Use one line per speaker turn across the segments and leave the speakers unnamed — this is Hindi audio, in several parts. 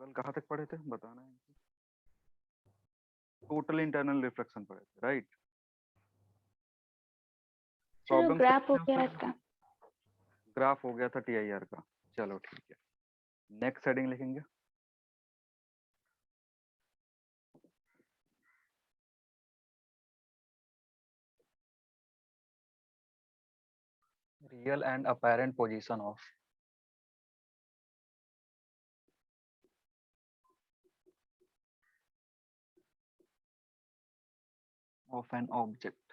कल कहाँ तक पढ़े थे बताना है। टोटल इंटरनल रिफ्लेक्शन पढ़े थे, राइट।
चलो
प्रॉब्लम
ग्राफ हो गया इसका।
ग्राफ हो गया था TIR का। चलो ठीक है, नेक्स्ट हेडिंग लिखेंगे। Real and apparent position of an object.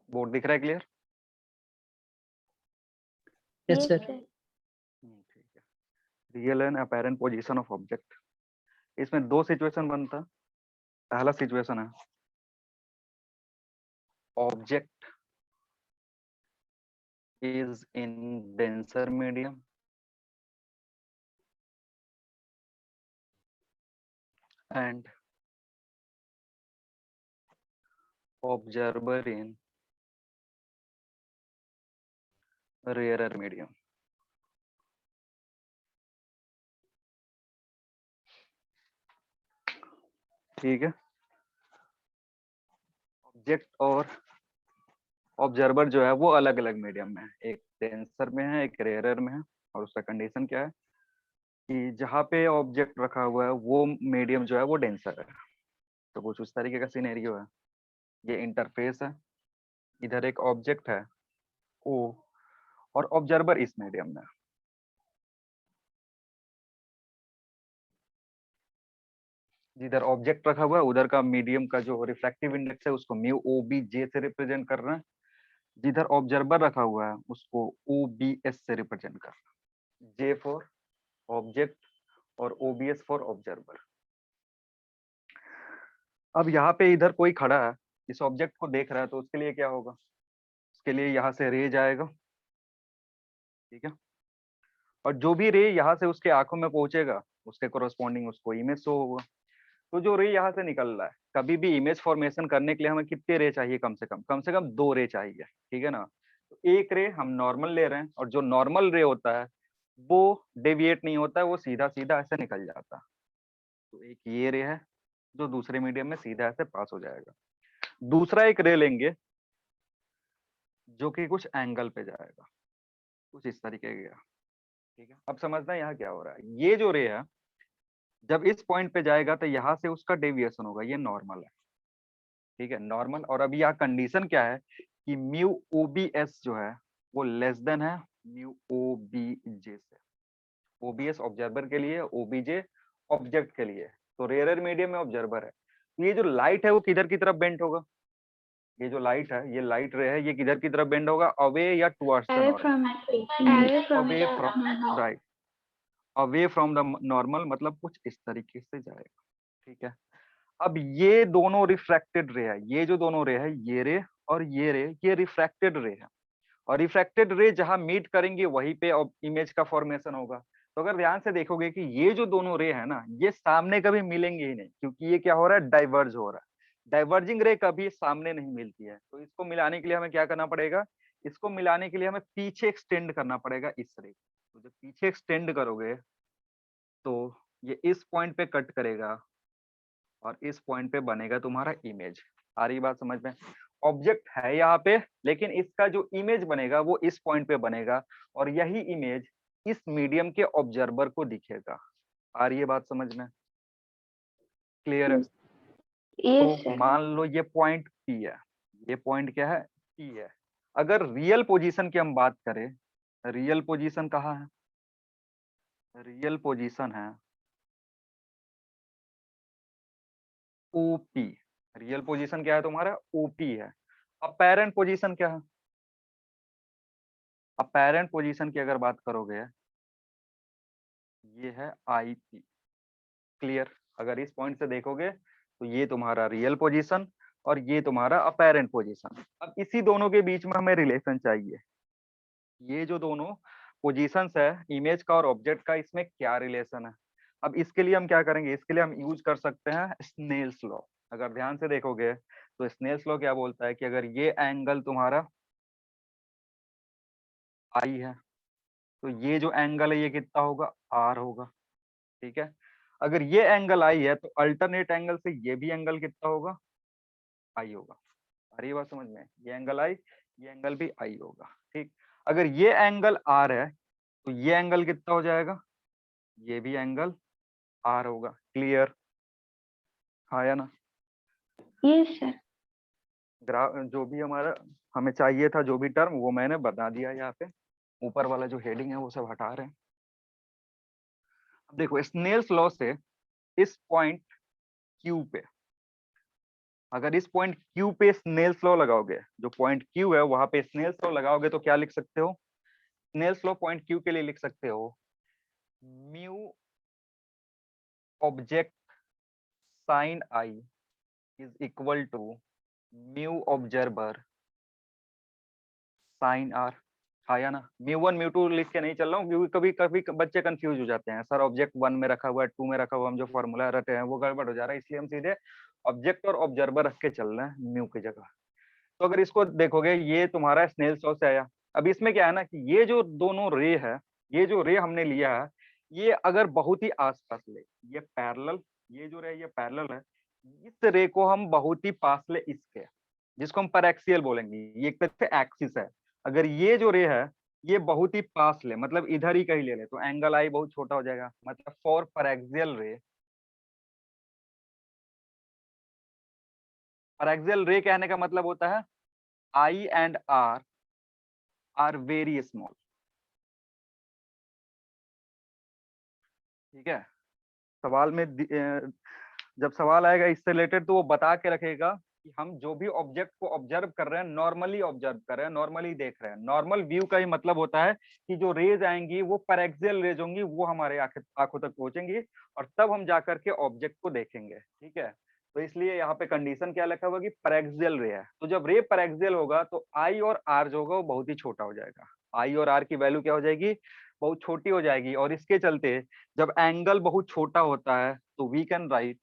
Board दिख रहा है क्लियर?
Yes sir.
ठीक है। Real and apparent position of object, इसमें दो सिचुएशन बनता। पहला सिचुएशन है object is in denser medium and observer in rarer medium। ठीक है, ऑब्जेक्ट और ऑब्जर्वर जो है वो अलग अलग मीडियम में है, एक डेंसर में है एक रेयरर में है। और उसका कंडीशन क्या है कि जहाँ पे ऑब्जेक्ट रखा हुआ है वो मीडियम जो है वो डेंसर है। तो कुछ उस तरीके का सिनेरियो है। ये इंटरफेस है, इधर एक ऑब्जेक्ट है ओ, और ऑब्जर्वर इस मीडियम में। जिधर ऑब्जेक्ट रखा हुआ है उधर का मीडियम का जो रिफ्रैक्टिव इंडेक्स है उसको म्यू OBJ से रिप्रेजेंट कर रहे हैं। जिधर ऑब्जर्वर रखा हुआ है उसको OBS से रिप्रेजेंट कर रहा है। J फॉर ऑब्जेक्ट और OBS फॉर ऑब्जर्वर। अब यहाँ पे इधर कोई खड़ा है, इस ऑब्जेक्ट को देख रहा है, तो उसके लिए क्या होगा? उसके लिए यहाँ से रे जाएगा, ठीक है। और जो भी रे यहाँ से उसके आंखों में पहुंचेगा उसके कोरोस्पॉन्डिंग उसको इमेज शो होगा। तो जो रे यहाँ से निकल रहा है, कभी भी इमेज फॉर्मेशन करने के लिए हमें कितने रे चाहिए? कम से कम 2 रे चाहिए, ठीक है ना। तो एक रे हम नॉर्मल ले रहे हैं, और जो नॉर्मल रे होता है वो डेविएट नहीं होता है, वो सीधा सीधा ऐसे निकल जाता है। तो एक ये रे है जो दूसरे मीडियम में सीधा ऐसे पास हो जाएगा। दूसरा एक रे लेंगे जो कि कुछ एंगल पे जाएगा, कुछ इस तरीके का, ठीक है। अब समझना यहाँ क्या हो रहा है। ये जो रे है जब इस पॉइंट पे जाएगा तो यहाँ से उसका डेविएशन होगा, ये नॉर्मल है, ठीक है, नॉर्मल। और अभी यहाँ कंडीशन क्या है कि म्यू OBS जो है वो लेस देन है म्यू OBJ से। OBS ऑब्जर्वर के लिए, OBJ ऑब्जेक्ट के लिए। तो रेयर मीडियम में ऑब्जर्वर है, तो ये जो लाइट है वो किधर की तरफ बेंड होगा? ये जो लाइट है, ये लाइट रे है, ये किधर की तरफ बेंड होगा? अवे या towards the normal? Away from, right, away from the normal, मतलब कुछ इस तरीके से जाएगा, ठीक है। अब ये दोनों रिफ्रैक्टेड रे है, ये जो दोनों रे है, ये रे और ये रे, ये रिफ्रैक्टेड रे है। और रिफ्रैक्टेड रे जहां मीट करेंगे वहीं पे इमेज का फॉर्मेशन होगा। तो अगर ध्यान से देखोगे कि ये जो दोनों रे है ना, ये सामने कभी मिलेंगे ही नहीं, क्योंकि ये क्या हो रहा है? डाइवर्ज हो रहा है। डाइवर्जिंग रे कभी सामने नहीं मिलती है। तो इसको मिलाने के लिए हमें क्या करना पड़ेगा? इसको मिलाने के लिए हमें पीछे एक्सटेंड करना पड़ेगा इस रे। तो जब पीछे एक्सटेंड करोगे तो ये इस पॉइंट पे कट करेगा और इस पॉइंट पे बनेगा तुम्हारा इमेज। आ रही बात समझ में? ऑब्जेक्ट है यहाँ पे, लेकिन इसका जो इमेज बनेगा वो इस पॉइंट पे बनेगा, और यही इमेज इस मीडियम के ऑब्जर्वर को दिखेगा। आ रही है बात समझ में? क्लियर है? तो मान लो ये पॉइंट P है, ये पॉइंट क्या है? P है। अगर रियल पोजीशन की हम बात करें, रियल पोजीशन कहाँ है? रियल पोजीशन है OP। रियल पोजीशन क्या है तुम्हारा? OP है। अपेरेंट पोजीशन क्या है? अपेरेंट पोजीशन की अगर बात करोगे, ये है IP। क्लियर? अगर इस पॉइंट से देखोगे तो ये तुम्हारा रियल पोजीशन और ये तुम्हारा अपेरेंट पोजीशन। अब इसी दोनों के बीच में हमें रिलेशन चाहिए। ये जो दोनों पोजीशंस है इमेज का और ऑब्जेक्ट का, इसमें क्या रिलेशन है? अब इसके लिए हम क्या करेंगे? इसके लिए हम यूज कर सकते हैं स्नेल्स लॉ, अगर ध्यान से देखोगे तो स्नेल्स लॉ क्या बोलता है कि अगर ये एंगल तुम्हारा आई है तो ये जो एंगल है ये कितना होगा, आर होगा। ठीक है, अगर ये एंगल आई है तो अल्टरनेट एंगल से ये भी एंगल कितना होगा, आई होगा। अरे ये बात समझ में, ये एंगल आई, ये एंगल भी आई होगा। ठीक, अगर ये एंगल आर है तो ये एंगल कितना हो जाएगा, ये भी एंगल आर होगा। क्लियर, हाँ या ना।
Yes sir.
ग्राफ जो भी हमारा हमें चाहिए था, जो भी टर्म, वो मैंने बता दिया। यहाँ पे ऊपर वाला जो हेडिंग है वो सब हटा रहे हैं। अब देखो स्नेल्स लॉ से इस पॉइंट क्यू पे, अगर इस पॉइंट क्यू पे स्नेल्स लॉ लगाओगे, जो पॉइंट क्यू है वहां पे स्नेल्स लॉ लगाओगे तो क्या लिख सकते हो, स्नेल्स लॉ पॉइंट क्यू के लिए लिख सकते हो mu object sine i is equal to mu observer sine r. हाँ या ना, म्यू वन म्यू टू लिख के नहीं चल रहा हूँ क्योंकि कभी कभी बच्चे कंफ्यूज हो जाते हैं, सर ऑब्जेक्ट वन में रखा हुआ है, टू में रखा हुआ, हम जो फॉर्मूला रटे हैं वो गड़बड़ हो जा रहा है, इसलिए हम सीधे ऑब्जेक्ट और ऑब्जर्वर रख के चल रहे हैं म्यू की जगह। तो अगर इसको देखोगे ये तुम्हारा स्नेल्स लॉ से आया। अब इसमें क्या है ना कि ये जो दोनों रे है, ये जो रे हमने लिया है, ये अगर बहुत ही आसपास ले, ये पैरेलल, ये जो रे ये पैरेलल है, इस रे को हम बहुत ही पास ले इसके, जिसको हम परएक्सियल बोलेंगे, ये एक तरह से एक्सिस है। अगर ये जो रे है ये बहुत ही पास ले, मतलब इधर ही कहीं ले ले, तो एंगल आई बहुत छोटा हो जाएगा। मतलब फॉर परएक्सियल रे, परएक्सियल रे कहने का मतलब होता है आई एंड आर वेरी स्मॉल। ठीक है, सवाल में जब सवाल आएगा इससे रिलेटेड तो वो बता के रखेगा कि हम जो भी ऑब्जेक्ट को ऑब्जर्व कर रहे हैं, नॉर्मली ऑब्जर्व कर रहे हैं, नॉर्मली देख रहे हैं। नॉर्मल व्यू का ही मतलब होता है कि जो रेज आएंगी वो पैरेक्सियल रेज होंगी, वो हमारे आंखों तक पहुंचेंगी और तब हम जाकर के ऑब्जेक्ट को देखेंगे। ठीक है, तो इसलिए यहाँ पे कंडीशन क्या लिखा हुआ कि पैरेक्सियल रे है। तो जब रे पैरेक्सियल होगा तो आई और आर जो होगा वो बहुत ही छोटा हो जाएगा। आई और आर की वैल्यू क्या हो जाएगी, बहुत छोटी हो जाएगी। और इसके चलते जब एंगल बहुत छोटा होता है तो we can write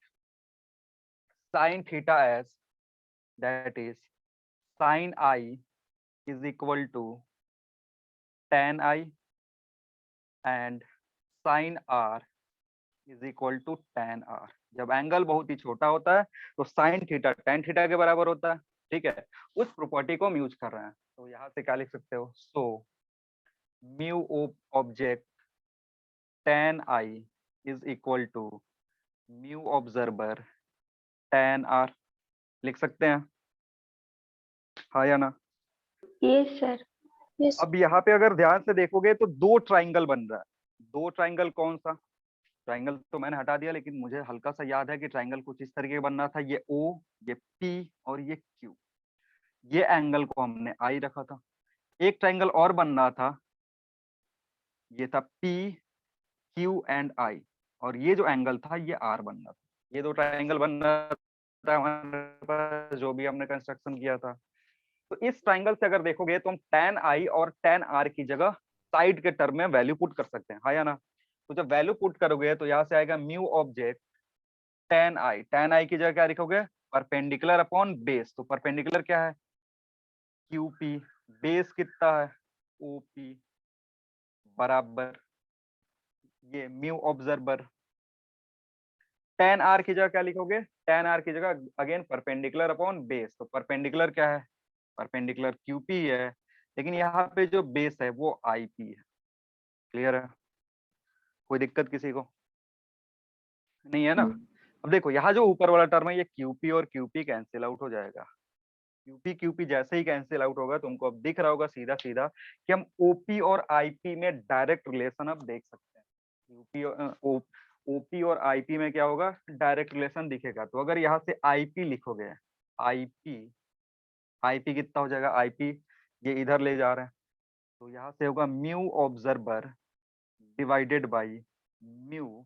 sin theta as, that is sin I is equal to tan I and sin R is equal to tan R। जब एंगल बहुत ही छोटा होता है तो साइन थीटा tan थीटा के बराबर होता है। ठीक है, उस प्रॉपर्टी को हम यूज कर रहे हैं। तो यहाँ से क्या लिख सकते हो, so mu object tan I is equal to mu observer tan R। लिख सकते हैं, हाँ या ना।
Yes sir. यस।
अब यहाँ पे अगर ध्यान से देखोगे तो दो ट्राइंगल बन रहा है। दो ट्राइंगल कौन सा, ट्राइंगल तो मैंने हटा दिया, लेकिन मुझे हल्का सा याद है कि ट्राइंगल कुछ इस तरीके का बन रहा था, ये ओ, ये पी और ये क्यू। ये एंगल को हमने आई रखा था। एक ट्राइंगल और बन रहा था, ये था पी क्यू एंड आई, और ये जो एंगल था ये आर बन रहा था। ये दो ट्राइंगल बन रहा था हमारे पास, जो भी हमने कंस्ट्रक्शन किया था। तो इस ट्राइंगल से अगर देखोगे तो हम tan आई और tan आर की जगह साइड के टर्म में वैल्यू पुट कर सकते हैं, हाँ या ना। तो जब वैल्यू पुट करोगे तो यहाँ से आएगा म्यू ऑब्जेक्ट tan आई की जगह क्या लिखोगे, परपेंडिकुलर अपॉन बेस। तो परपेंडिकुलर क्या है, क्यूपी, बेस कितना है, ओपी, बराबर ये म्यू ऑब्जर्वर। tan आर की जगह क्या लिखोगे, tan आर की जगह अगेन परपेंडिकुलर अपॉन बेस। तो परपेंडिकुलर क्या है, परपेंडिकुलर क्यूपी है, लेकिन यहाँ पे जो बेस है वो आईपी है। क्लियर है, कोई दिक्कत किसी को नहीं है ना। अब देखो यहाँ जो ऊपर वाला टर्म है ये क्यूपी और क्यूपी कैंसिल आउट हो जाएगा। क्यूपी क्यूपी जैसे ही कैंसिल आउट होगा तुमको अब दिख रहा होगा सीधा सीधा कि हम ओपी और आईपी में डायरेक्ट रिलेशन अब देख सकते हैं। क्यूपी ओपी और आईपी में क्या होगा, डायरेक्ट रिलेशन दिखेगा। तो अगर यहाँ से आईपी लिखोगे, आईपी, आईपी कितना हो जाएगा, आईपी ये इधर ले जा रहे हैं, तो यहाँ से होगा mu observer divided by mu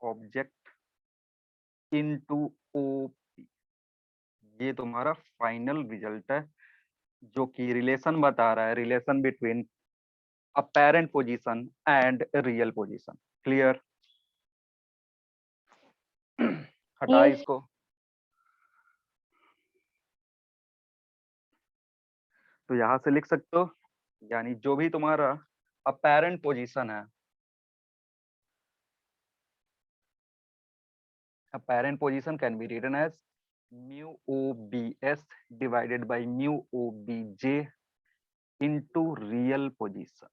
object into OP. ये तुम्हारा फाइनल रिजल्ट है जो कि रिलेशन बता रहा है, relation between apparent position and real position. Clear, हटा
यस।
इसको। तो यहाँ से लिख सकते हो, यानी जो भी तुम्हारा अपेरेंट पोजीशन है, apparent position can be written as mu obs divided by mu obj into real position।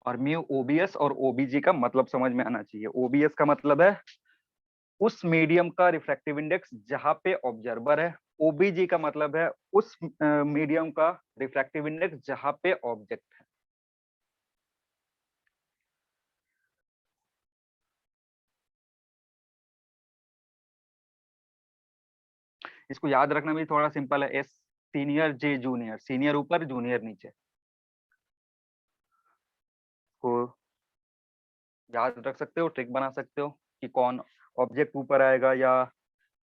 और म्यू ओबीएस और ओबीजी का मतलब समझ में आना चाहिए। ओबीएस का मतलब है उस मीडियम का रिफ्रैक्टिव इंडेक्स जहां पे ऑब्जर्वर है, ओबीजी का मतलब है उस मीडियम का रिफ्रैक्टिव इंडेक्स जहां पे ऑब्जेक्ट है। इसको याद रखना भी थोड़ा सिंपल है। एस सीनियर, जे जूनियर, सीनियर ऊपर जूनियर नीचे, को याद रख सकते हो, ट्रिक बना सकते हो कि कौन ऑब्जेक्ट ऊपर आएगा या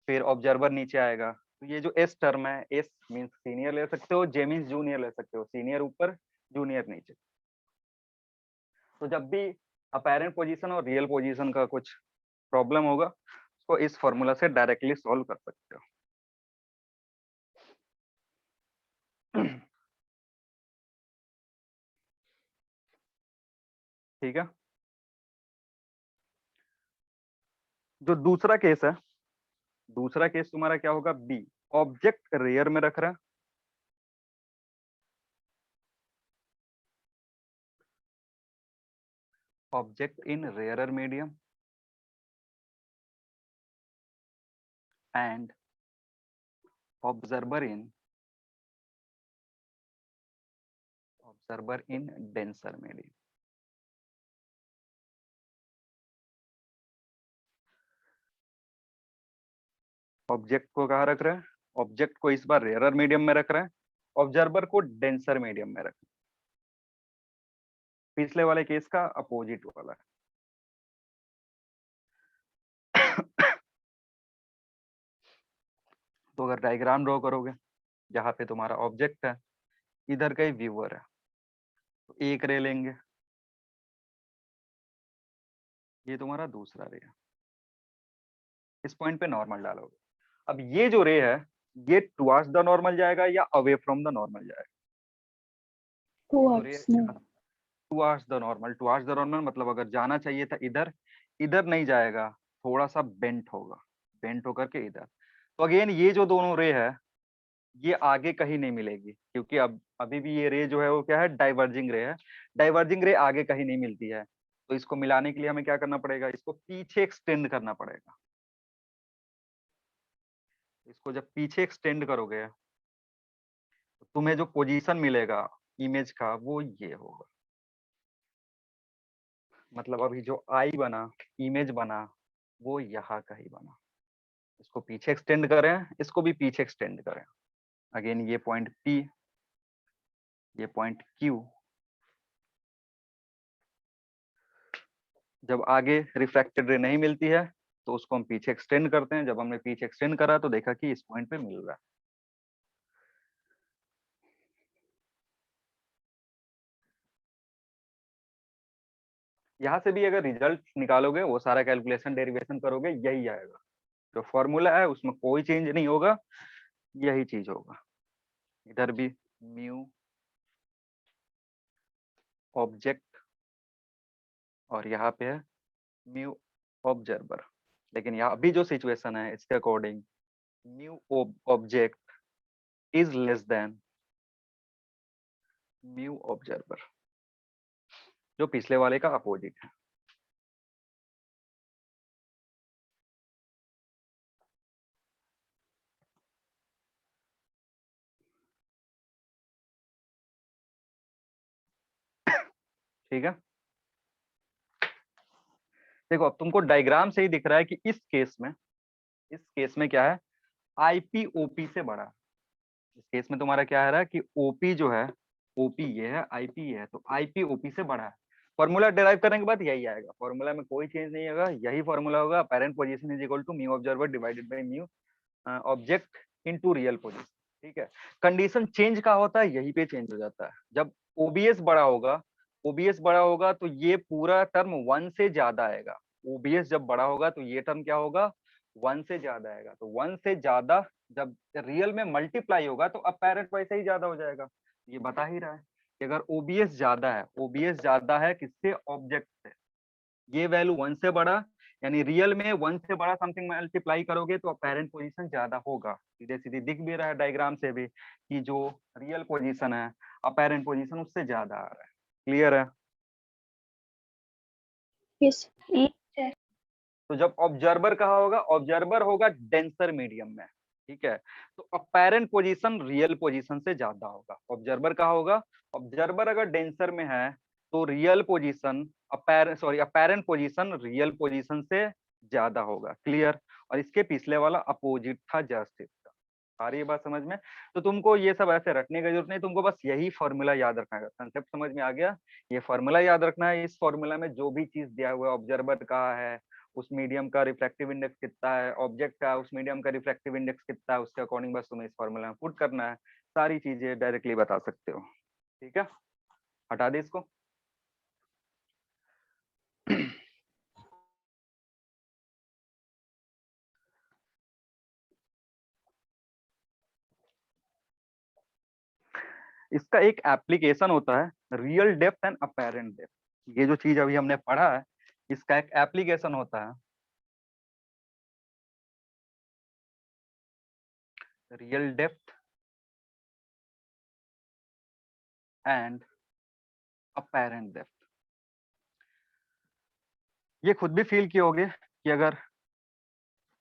फिर ऑब्जर्वर नीचे आएगा। तो ये जो एस टर्म है, एस मींस सीनियर ले सकते हो, जे मींस जूनियर ले सकते हो, सीनियर ऊपर जूनियर नीचे। तो जब भी अपेरेंट पोजीशन और रियल पोजीशन का कुछ प्रॉब्लम होगा, उसको इस फॉर्मूला से डायरेक्टली सॉल्व कर सकते हो। ठीक है। जो दूसरा केस है, दूसरा केस तुम्हारा क्या होगा, बी, ऑब्जेक्ट रेयर में रख रहा है, object in rarer medium and observer in denser medium. Object को कहाँ रख रहे हैं, ऑब्जेक्ट को इस बार रेयरर मीडियम में रख रहे हैं, ऑब्जर्वर को डेंसर मीडियम में रख रहे हैं। पिछले वाले केस का अपोजिट वाला है। तो अगर डायग्राम ड्रॉ करोगे, जहां पे तुम्हारा ऑब्जेक्ट है, इधर का ही व्यूअर है, तो एक रे लेंगे, ये तुम्हारा दूसरा रे है, इस पॉइंट पे नॉर्मल डालोगे। अब ये जो रे है, ये टुवर्ड्स द नॉर्मल जाएगा या अवे फ्रॉम द नॉर्मल जाएगा? ये जो रे towards the normal, towards the normal मतलब अगर जाना चाहिए था इधर, इधर नहीं जाएगा, थोड़ा सा बेंट होगा, बेंट होकर के इधर। तो अगेन ये जो दोनों रे है, ये आगे कहीं नहीं मिलेगी, क्योंकि अब अभी भी ये रे जो है वो क्या है, डाइवर्जिंग रे है। डाइवर्जिंग रे आगे कहीं नहीं मिलती है, तो इसको मिलाने के लिए हमें क्या करना पड़ेगा, इसको पीछे एक्सटेंड करना पड़ेगा। इसको जब पीछे एक्सटेंड करोगे, तो तुम्हें जो पोजीशन मिलेगा इमेज का, वो ये होगा। मतलब अभी जो आई बना, इमेज बना, वो यहाँ कहीं बना। इसको पीछे एक्सटेंड करें, इसको भी पीछे एक्सटेंड करें, अगेन ये पॉइंट P, ये पॉइंट Q। जब आगे रिफ्रैक्टेड रे नहीं मिलती है, तो उसको हम पीछे एक्सटेंड करते हैं। जब हमने पीछे एक्सटेंड करा तो देखा कि इस पॉइंट पे मिल रहा है। यहाँ से भी अगर रिजल्ट निकालोगे, वो सारा कैलकुलेशन डेरिवेशन करोगे, यही आएगा। जो फॉर्मूला है उसमें कोई चेंज नहीं होगा, यही चीज होगा। इधर भी म्यू ऑब्जेक्ट और यहाँ पे है म्यू ऑब्जर्वर। लेकिन यहाँ अभी जो सिचुएशन है, इसके according mu object is less than mu observer, जो पिछले वाले का अपोजिट है। ठीक है। देखो अब तुमको डायग्राम से ही दिख रहा है कि इस केस में क्या है, आईपी ओपी से बड़ा है। इस केस में तुम्हारा क्या है रहा है कि ओपी जो है, ओपी ये है, आईपी ये है, तो आईपी ओपी से बड़ा है। फॉर्मूला डिराइव करने के बाद यही आएगा, फॉर्मूला में कोई चेंज नहीं होगा, यही फॉर्मूला होगा, apparent position is equal to mu observer divided by mu object into real position. ठीक है। कंडीशन चेंज का होता है, यही पे चेंज हो जाता है जब ओबीएस बड़ा होगा। ओबीएस बड़ा होगा तो ये पूरा टर्म 1 से ज्यादा आएगा। ओबीएस जब बड़ा होगा तो ये टर्म क्या होगा, 1 से ज्यादा आएगा, तो 1 से ज्यादा जब रियल में मल्टीप्लाई होगा तो अपैरेंट वैसे ही ज्यादा हो जाएगा। ये बता ही रहा है कि अगर ओबीएस ज्यादा है किससे, ऑब्जेक्ट से, ये वैल्यू 1 से बड़ा, यानी रियल में 1 से बड़ा समथिंग मल्टीप्लाई करोगे तो अपैरेंट पोजीशन ज्यादा होगा। सीधे सीधे दिख भी रहा है डायग्राम से भी कि जो रियल पोजीशन है अपैरेंट पोजीशन उससे ज्यादा आ रहा है। क्लियर है?
Yes sir.
तो जब ऑब्जर्वर कहाँ होगा, ऑब्जर्वर होगा डेंसर मीडियम में, ठीक है, तो अपैरेंट पोजीशन रियल पोजीशन से ज्यादा होगा। ऑब्जर्वर कहाँ होगा, ऑब्जर्वर अगर डेंसर में है तो real position apparent position real position से ज्यादा होगा। क्लियर? और इसके पिछले वाला अपोजिट था जस्ट इसका। आ रही है बात समझ में? तो तुमको ये सब ऐसे रटने की जरूरत नहीं, तुमको बस यही फॉर्मूला याद रखना है। कंसेप्ट समझ में आ गया? ये फॉर्मूला याद रखना है। इस फॉर्मूला में जो भी चीज दिया हुआ है, ऑब्जर्वर कहाँ है, उस मीडियम का रिफ्रैक्टिव इंडेक्स कितना है, ऑब्जेक्ट का उस मीडियम का रिफ्रैक्टिव इंडेक्स कितना है, उसके अकॉर्डिंग बस तुम्हें इस फॉर्मूला में पुट करना है। सारी चीजें डायरेक्टली बता सकते हो। ठीक है, हटा दे इसको। इसका एक एप्लीकेशन होता है, real depth and apparent depth. ये जो चीज अभी हमने पढ़ा है इसका एक एप्लीकेशन होता है, real depth and apparent depth. ये खुद भी फील किए होगे कि अगर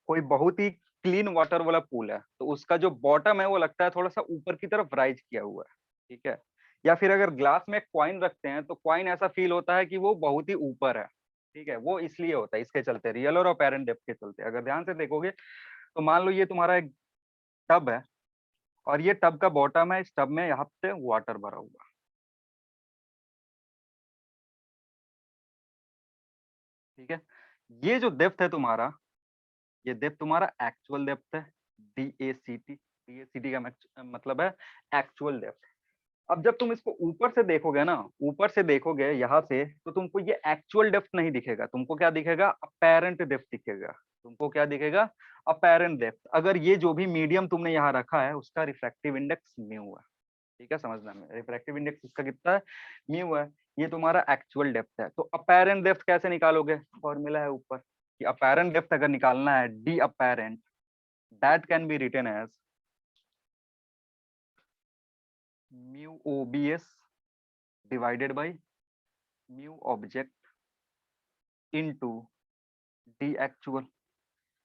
कोई बहुत ही क्लीन वाटर वाला पूल है तो उसका जो बॉटम है वो लगता है थोड़ा सा ऊपर की तरफ राइज किया हुआ है, ठीक है। या फिर अगर ग्लास में कॉइन रखते हैं तो कॉइन ऐसा फील होता है कि वो बहुत ही ऊपर है, ठीक है। वो इसलिए होता है, इसके चलते, रियल और अपैरेंट डेप्थ के चलते। अगर ध्यान से देखोगे तो मान लो ये तुम्हारा एक टब है और ये टब का बॉटम है, इस टब में यहाँ पे वाटर भरा हुआ है, ठीक है। ये जो डेप्थ है तुम्हारा, ये डेप्थ तुम्हारा एक्चुअल डेप्थ है, DACT। DACT का मतलब है एक्चुअल डेप्थ। अब जब तुम इसको ऊपर से देखोगे ना, ऊपर से देखोगे यहाँ से, तो तुमको ये एक्चुअल डेप्थ नहीं दिखेगा, तुमको क्या दिखेगा, अपैरेंट डेप्थ दिखेगा। तुमको क्या दिखेगा, अपैरेंट डेप्थ। अगर ये जो भी मीडियम तुमने यहाँ रखा है उसका रिफ्रैक्टिव इंडेक्स म्यू है, ठीक है, समझना में, रिफ्रैक्टिव इंडेक्स इसका कितना है, म्यू है। ये तुम्हारा एक्चुअल डेप्थ है। तो अपैरेंट डेप्थ कैसे निकालोगे, फॉर्मूला है ऊपर कि अपैरेंट डेप्थ अगर निकालना है, d apparent, that can be written as mu OBS divided by mu object into d actual,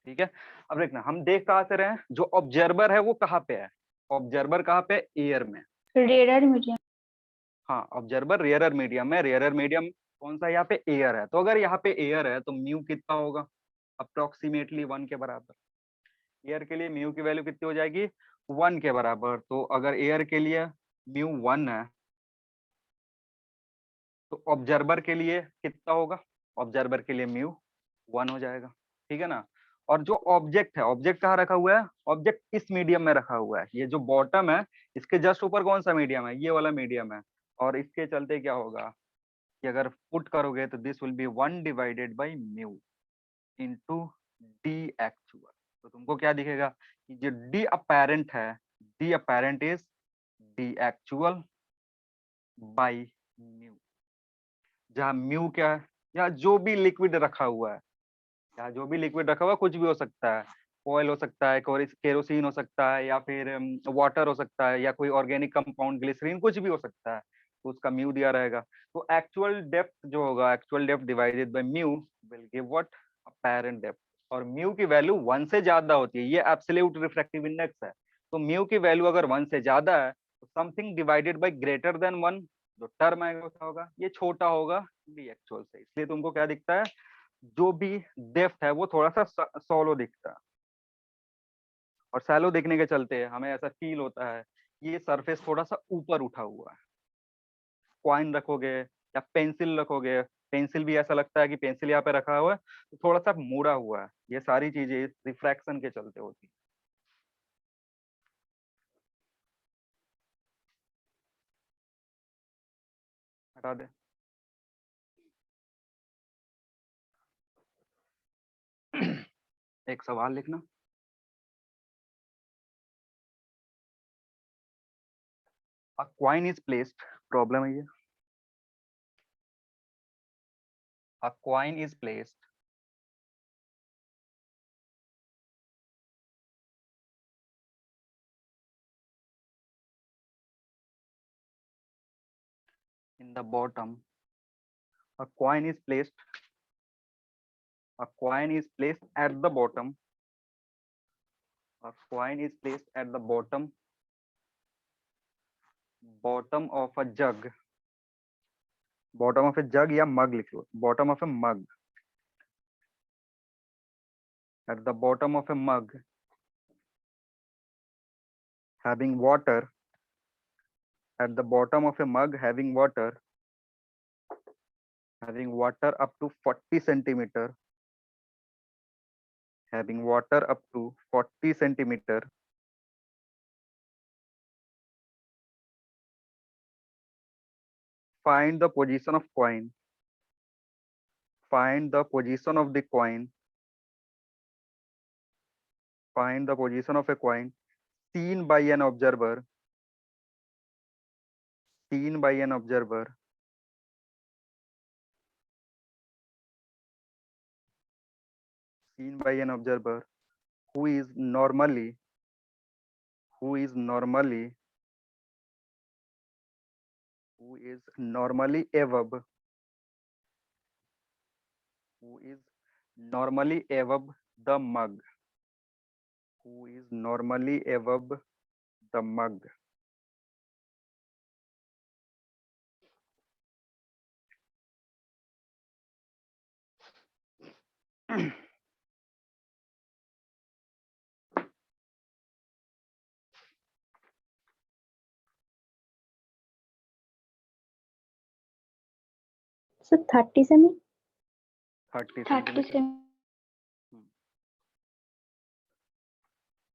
ठीक है। अब देखना, हम देख कहाँ से रहे हैं, जो ऑब्जर्वर है वो कहाँ पे है, ऑब्जर्वर कहाँ पे, एयर में।
Raider medium.
हाँ, ऑब्जर्वर रेयरर मीडियम में, रेयरर मीडियम कौन सा, यहाँ पे एयर है। तो अगर यहाँ पे एयर है तो म्यू कितना होगा, अप्रोक्सीमेटली 1 के बराबर। एयर के लिए म्यू की वैल्यू कितनी हो जाएगी, 1 के बराबर। तो अगर एयर के लिए म्यू 1 है तो ऑब्जर्वर के लिए कितना होगा, ऑब्जर्वर के लिए म्यू 1 हो जाएगा, ठीक है ना। और जो ऑब्जेक्ट है, ऑब्जेक्ट कहाँ रखा हुआ है, ऑब्जेक्ट इस मीडियम में रखा हुआ है। ये जो बॉटम है इसके जस्ट ऊपर कौन सा मीडियम है, ये वाला मीडियम है। और इसके चलते क्या होगा कि अगर पुट करोगे तो this will be 1 divided by mu into D actual. तो तुमको क्या दिखेगा कि जो डी अपैरेंट है, d apparent is D actual by mu, जहाँ म्यू क्या है, यहाँ जो भी लिक्विड रखा हुआ है, यहाँ जो भी लिक्विड रखा हुआ है, कुछ भी हो सकता है, ऑयल हो सकता है, केरोसिन हो सकता है, या फिर वाटर हो सकता है, या कोई ऑर्गेनिक कंपाउंड ग्लिसरीन, कुछ भी हो सकता है, तो उसका म्यू दिया रहेगा। तो एक्चुअल डेप्थ जो होगा, actual depth divided by mu will give what, apparent depth. और म्यू की वैल्यू 1 से ज्यादा होती है, ये एब्सोल्यूट रिफ्रैक्टिव इंडेक्स है। तो म्यू की वैल्यू अगर 1 से ज्यादा है तो something divided by greater than 1, जो टर्म आएगा क्या होगा, ये छोटा होगा डी एक्चुअल से। इसलिए तुमको क्या दिखता है, जो भी डेप्थ है वो थोड़ा सा सॉलो दिखता है। और सैलो दिखने के चलते हमें ऐसा फील होता है ये सरफेस थोड़ा सा ऊपर उठा हुआ है। कॉइन रखोगे या पेंसिल रखोगे, पेंसिल भी ऐसा लगता है कि पेंसिल यहाँ पे रखा हुआ है तो थोड़ा सा मुड़ा हुआ है। ये सारी चीजें रिफ्रैक्शन के चलते होती है। हटा दे। एक सवाल लिखना। A coin is placed, problem है ये। A coin is placed in the bottom. A coin is placed. A coin is placed at the bottom. A coin is placed at the bottom of a jug. Bottom of a jug या mug लिख लो। Bottom of a mug. At the bottom of a mug having water. At the bottom of a mug having water up to 40 centimeter. Having water up to 40 centimeter. Find the position of coin. Find the position of the coin. Find the position of a coin seen by an observer. Seen by an observer. Seen by an observer who is normally above the mug. Who is normally above the mug.
So 30 semi
30
30
centimetre.
Semi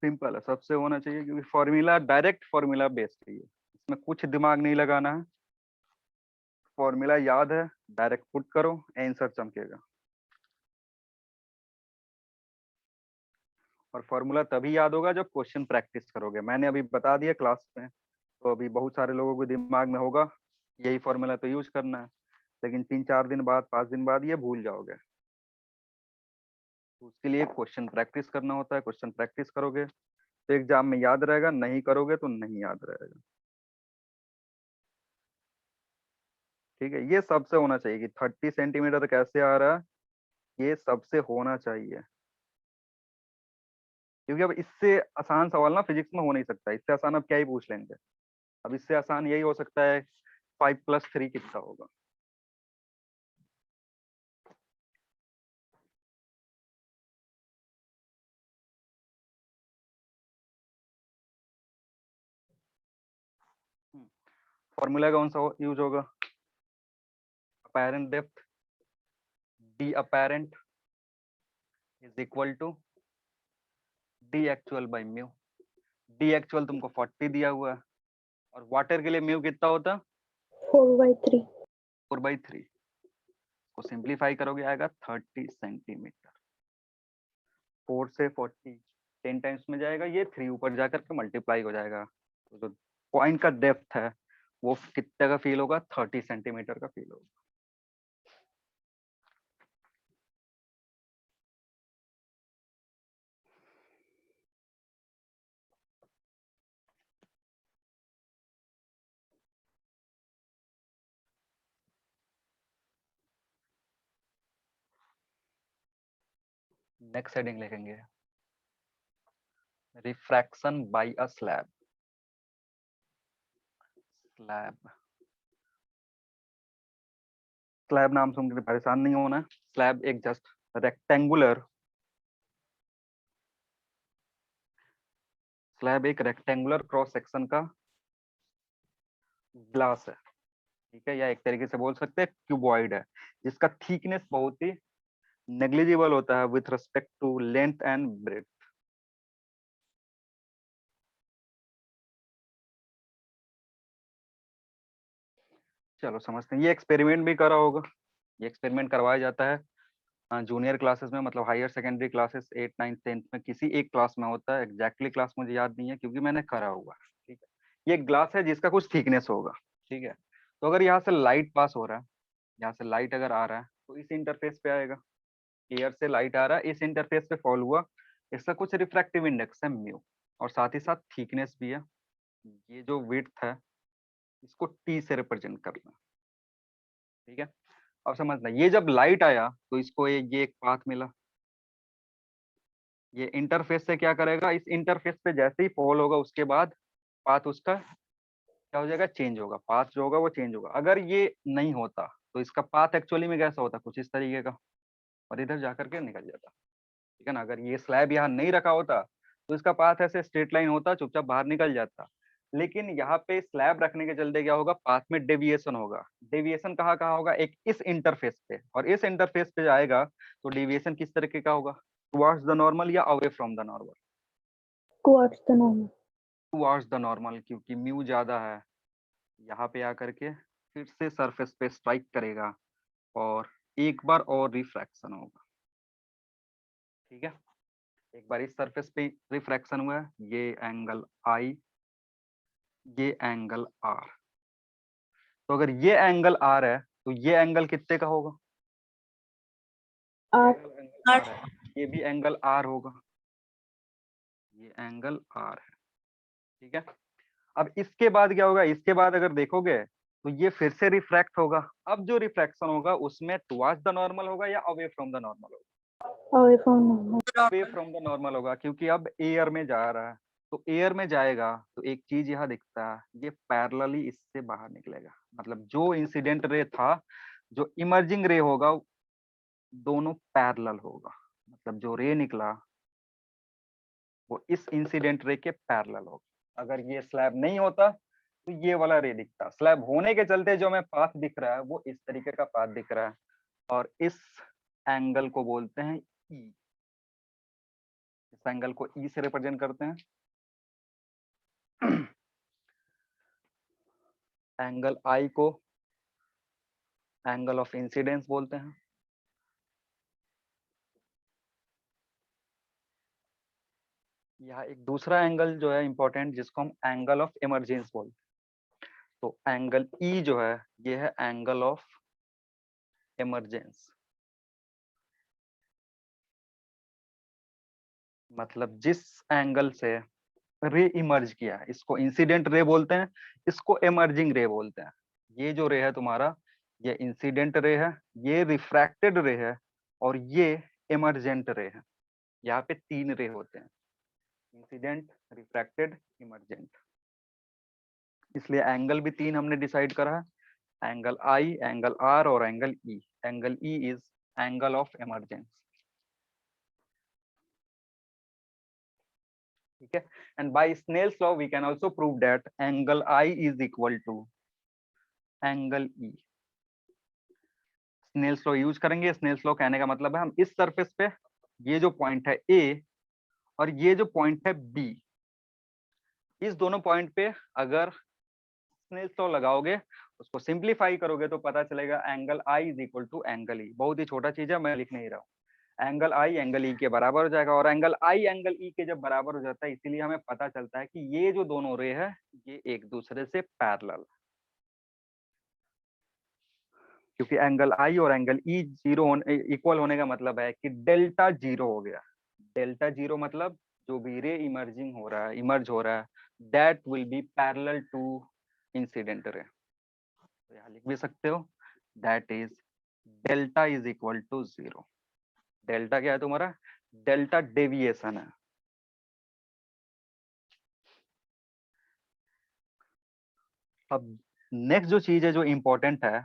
simple है, सबसे होना चाहिए, क्योंकि फॉर्मूला डायरेक्ट फॉर्मूला बेस्ड है ये। इसमें कुछ दिमाग नहीं लगाना है। फॉर्मूला याद है, डायरेक्ट पुट करो, आंसर चमकेगा। और फॉर्मूला तभी याद होगा जब क्वेश्चन प्रैक्टिस करोगे। मैंने अभी बता दिया क्लास में, तो अभी बहुत सारे लोगों के दिमाग में होगा यही फॉर्मूला तो यूज करना है, लेकिन 3-4 दिन बाद 5 दिन बाद ये भूल जाओगे। तो उसके लिए क्वेश्चन प्रैक्टिस करना होता है। क्वेश्चन प्रैक्टिस करोगे तो एग्जाम में याद रहेगा, नहीं करोगे तो नहीं याद रहेगा। ठीक है, ये सबसे होना चाहिए कि 30 सेंटीमीटर कैसे आ रहा है, ये सबसे होना चाहिए। क्योंकि अब इससे आसान सवाल ना फिजिक्स में हो नहीं सकता। इससे आसान अब क्या ही पूछ लेंगे। अब इससे आसान यही हो सकता है 5+3 कितना होगा। फॉर्मूला कौन सा यूज होगा? apparent depth d apparent is equal to d actual by mu। d actual तुमको 40 दिया हुआ है, और वाटर के लिए म्यू कितना होता है?
4/3
4/3 को सिंप्लीफाई करोगे आएगा 30 सेंटीमीटर। 4 से 40 10 टाइम्स में जाएगा, ये 3 ऊपर जाकर के मल्टीप्लाई हो जाएगा। तो जो पॉइंट का डेप्थ है वो कितने का फील होगा? 30 सेंटीमीटर का फील होगा। नेक्स्ट हेडिंग लिखेंगे रिफ्रैक्शन बाय अ स्लैब। स्लैब नाम सुन के परेशान नहीं होना। स्लैब एक जस्ट रेक्टेंगुलर क्रॉस सेक्शन का ग्लास है। ठीक है, या एक तरीके से बोल सकते हैं क्यूबॉइड है, जिसका थिकनेस बहुत ही नेग्लिजिबल होता है with respect to length and breadth. चलो समझते हैं। ये एक्सपेरिमेंट भी करा होगा, ये एक्सपेरिमेंट करवाया जाता है जूनियर क्लासेस में, मतलब हायर सेकेंडरी क्लासेस 8 9 10 में किसी एक क्लास में होता है। एग्जैक्टली क्लास मुझे याद नहीं है क्योंकि मैंने करा हुआ है। ठीक है, ये एक ग्लास है जिसका कुछ थिकनेस होगा। ठीक है, तो अगर यहाँ से लाइट पास हो रहा है, यहाँ से लाइट अगर आ रहा है तो इस इंटरफेस पे आएगा। एयर से लाइट आ रहा है, इस इंटरफेस पे फॉल हुआ, इसका कुछ रिफ्रैक्टिव इंडेक्स है म्यू, और साथ ही साथ थिकनेस भी है। ये जो विड्थ है इसको टी से रिप्रेजेंट करना। ठीक है, अब समझना, ये जब लाइट आया तो इसको ये एक पाथ मिला। ये इंटरफेस से क्या करेगा, इस इंटरफेस पे जैसे ही फॉल होगा उसके बाद पाथ उसका क्या हो जाएगा, चेंज होगा। पाथ जो होगा वो चेंज होगा। अगर ये नहीं होता तो इसका पाथ एक्चुअली में कैसा होता, कुछ इस तरीके का, और इधर जाकर के निकल जाता। ठीक है ना, अगर ये स्लैब यहाँ नहीं रखा होता तो इसका पाथ ऐसे स्ट्रेट लाइन होता, चुपचाप बाहर निकल जाता। लेकिन यहाँ पे स्लैब रखने के चलते क्या होगा, पाथ में डेविएशन होगा। डेविएशन कहाँ कहाँ होगा, एक इस इंटरफेस पे, और इस इंटरफेस पे जाएगा तो डेविएशन किस तरीके का होगा, टुवर्ड्स द नॉर्मल या away from the normal.
Towards the normal.
Towards the normal, क्योंकि म्यू ज्यादा है। यहाँ पे आकर के फिर से सरफेस पे स्ट्राइक करेगा और एक बार और रिफ्रैक्शन होगा। ठीक है, एक बार इस सरफेस पे रिफ्रैक्शन हुआ है, ये एंगल आई, ये एंगल आर। तो अगर ये एंगल आर है तो ये एंगल कितने का होगा,
आर।
एंगल आर है, ये भी एंगल आर होगा, ये एंगल आर है। ठीक है, अब इसके बाद क्या होगा, इसके बाद अगर देखोगे तो ये फिर से रिफ्रैक्ट होगा। अब जो रिफ्रैक्शन होगा उसमें टुवर्ड्स द नॉर्मल होगा या अवे फ्रॉम द नॉर्मल होगा,
away from normal.
Away from the normal होगा, क्योंकि अब एयर में जा रहा है। तो एयर में जाएगा तो एक चीज यहाँ दिखता है, ये पैरेलली इससे बाहर निकलेगा। मतलब जो इंसिडेंट रे था, जो इमर्जिंग रे होगा, दोनों पैरेलल होगा। मतलब जो रे निकला वो इस इंसिडेंट रे के पैरेलल होगा। अगर ये स्लैब नहीं होता तो ये वाला रे दिखता। स्लैब होने के चलते जो हमें पाथ दिख रहा है वो इस तरीके का पाथ दिख रहा है, और इस एंगल को बोलते हैं ई। इस एंगल को ई से रिप्रेजेंट करते हैं। एंगल आई को एंगल ऑफ इंसिडेंस बोलते हैं। यहाँ एक दूसरा एंगल जो है इंपॉर्टेंट, जिसको हम एंगल ऑफ इमरजेंस बोलते हैं। तो एंगल ई जो है ये है एंगल ऑफ इमरजेंस। मतलब जिस एंगल से रे इमर्ज किया है इसको इंसिडेंट रे बोलते हैं, इसको इमर्जिंग रे बोलते हैं। ये जो रे है तुम्हारा, ये इंसिडेंट रे है, ये रिफ्रैक्टेड रे है, और ये इमर्जेंट रे है। यहाँ पे 3 रे होते हैं, इंसिडेंट, रिफ्रैक्टेड, इमर्जेंट। इसलिए एंगल भी 3 हमने डिसाइड करा है, एंगल आई, एंगल आर और angle e. Angle e is angle of emergence. ठीक है, and by Snell's law we can also prove that angle i is equal to angle e. Snell's law use करेंगे। स्नेल्स लॉ कहने का मतलब है हम इस सरफेस पे ये जो पॉइंट है ए और ये जो पॉइंट है बी, इस दोनों पॉइंट पे अगर स्नेल्स लॉ लगाओगे, उसको सिंप्लीफाई करोगे तो पता चलेगा angle i is equal to angle e. बहुत ही छोटा चीज है, मैं लिख नहीं रहा हूँ। एंगल आई एंगल ई के बराबर हो जाएगा, और एंगल आई एंगल ई के जब बराबर हो जाता है इसीलिए हमें पता चलता है कि ये जो दोनों रे है ये एक दूसरे से पैरेलल, क्योंकि एंगल आई और एंगल ई जीरो इक्वल होने का मतलब है कि डेल्टा जीरो हो गया। डेल्टा जीरो मतलब जो भी रे इमर्जिंग हो रहा है, इमर्ज हो रहा है, that will be parallel to incident ray. तो यहाँ लिख भी सकते हो, that is delta is equal to zero. Delta क्या है तुम्हारा, डेल्टा डेविएशन है। अब नेक्स्ट जो चीज है जो इंपॉर्टेंट है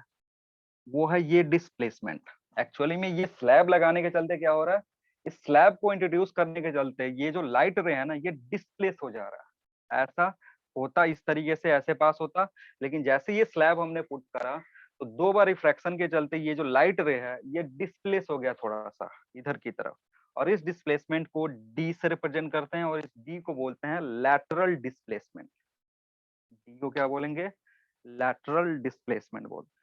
वो है ये डिस्प्लेसमेंट। एक्चुअली में ये स्लैब लगाने के चलते क्या हो रहा है, इस स्लैब को इंट्रोड्यूस करने के चलते ये जो लाइट रे है ना ये डिस्प्लेस हो जा रहा है। ऐसा होता इस तरीके से ऐसे पास होता, लेकिन जैसे ये स्लैब हमने पुट करा तो 2 बार रिफ्रैक्शन के चलते ये जो लाइट रे है ये डिस्प्लेस हो गया थोड़ा सा इधर की तरफ, और इस डिस्प्लेसमेंट को डी से रिप्रेजेंट करते हैं, और इस डी को बोलते हैं लैटरल डिस्प्लेसमेंट। डी को क्या बोलेंगे, लैटरल डिस्प्लेसमेंट बोलते हैं।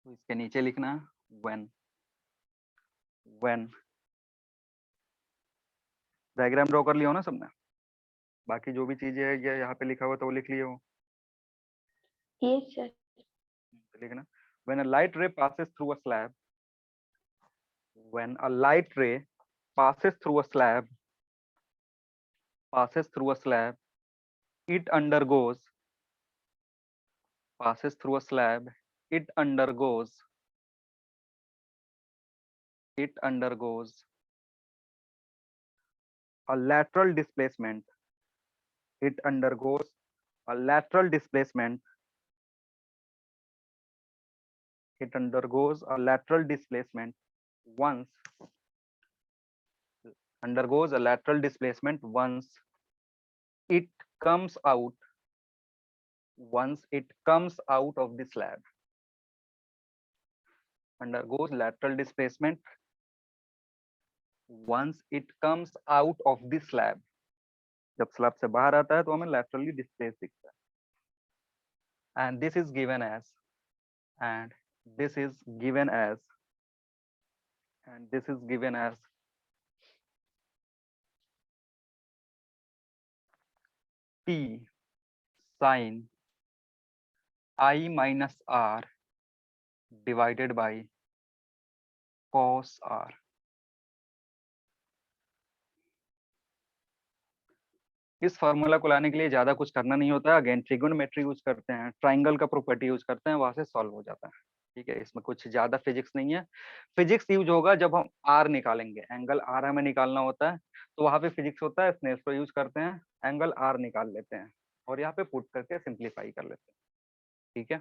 तो इसके नीचे लिखना है व्हेन डायग्राम ड्रॉ कर लिया हो ना सबने, बाकी जो भी चीजें है ये यहाँ पे लिखा हुआ तो वो लिख लिए हो।
Yes, sir.
तो लिखना when a light ray passes through a slab, when a light ray passes through a slab, passes through a slab, it undergoes, passes through a slab, it undergoes, it undergoes a lateral displacement, it undergoes a lateral displacement, it undergoes a lateral displacement once, undergoes a lateral displacement once it comes out, once it comes out of the slab, undergoes lateral displacement once it comes out of the slab, जब स्लैब से बाहर आता है तो हमें laterally displaced दिखता है। and this is given as and this is given as and this is given as P sin I minus R divided by cos R। इस फॉर्मूला को लाने के लिए ज्यादा कुछ करना नहीं होता है, अगेन ट्रिगोनोमेट्री यूज करते हैं, ट्राइंगल का प्रॉपर्टी यूज करते हैं, वहां से सॉल्व हो जाता है। ठीक है, इसमें कुछ ज्यादा फिजिक्स नहीं है। फिजिक्स यूज होगा जब हम आर निकालेंगे, एंगल आर हमें निकालना होता है, तो वहां पे फिजिक्स होता है, स्नेल्स लॉ यूज करते हैं, एंगल आर निकाल लेते हैं और यहाँ पे पुट करके सिंप्लीफाई कर लेते हैं। ठीक है,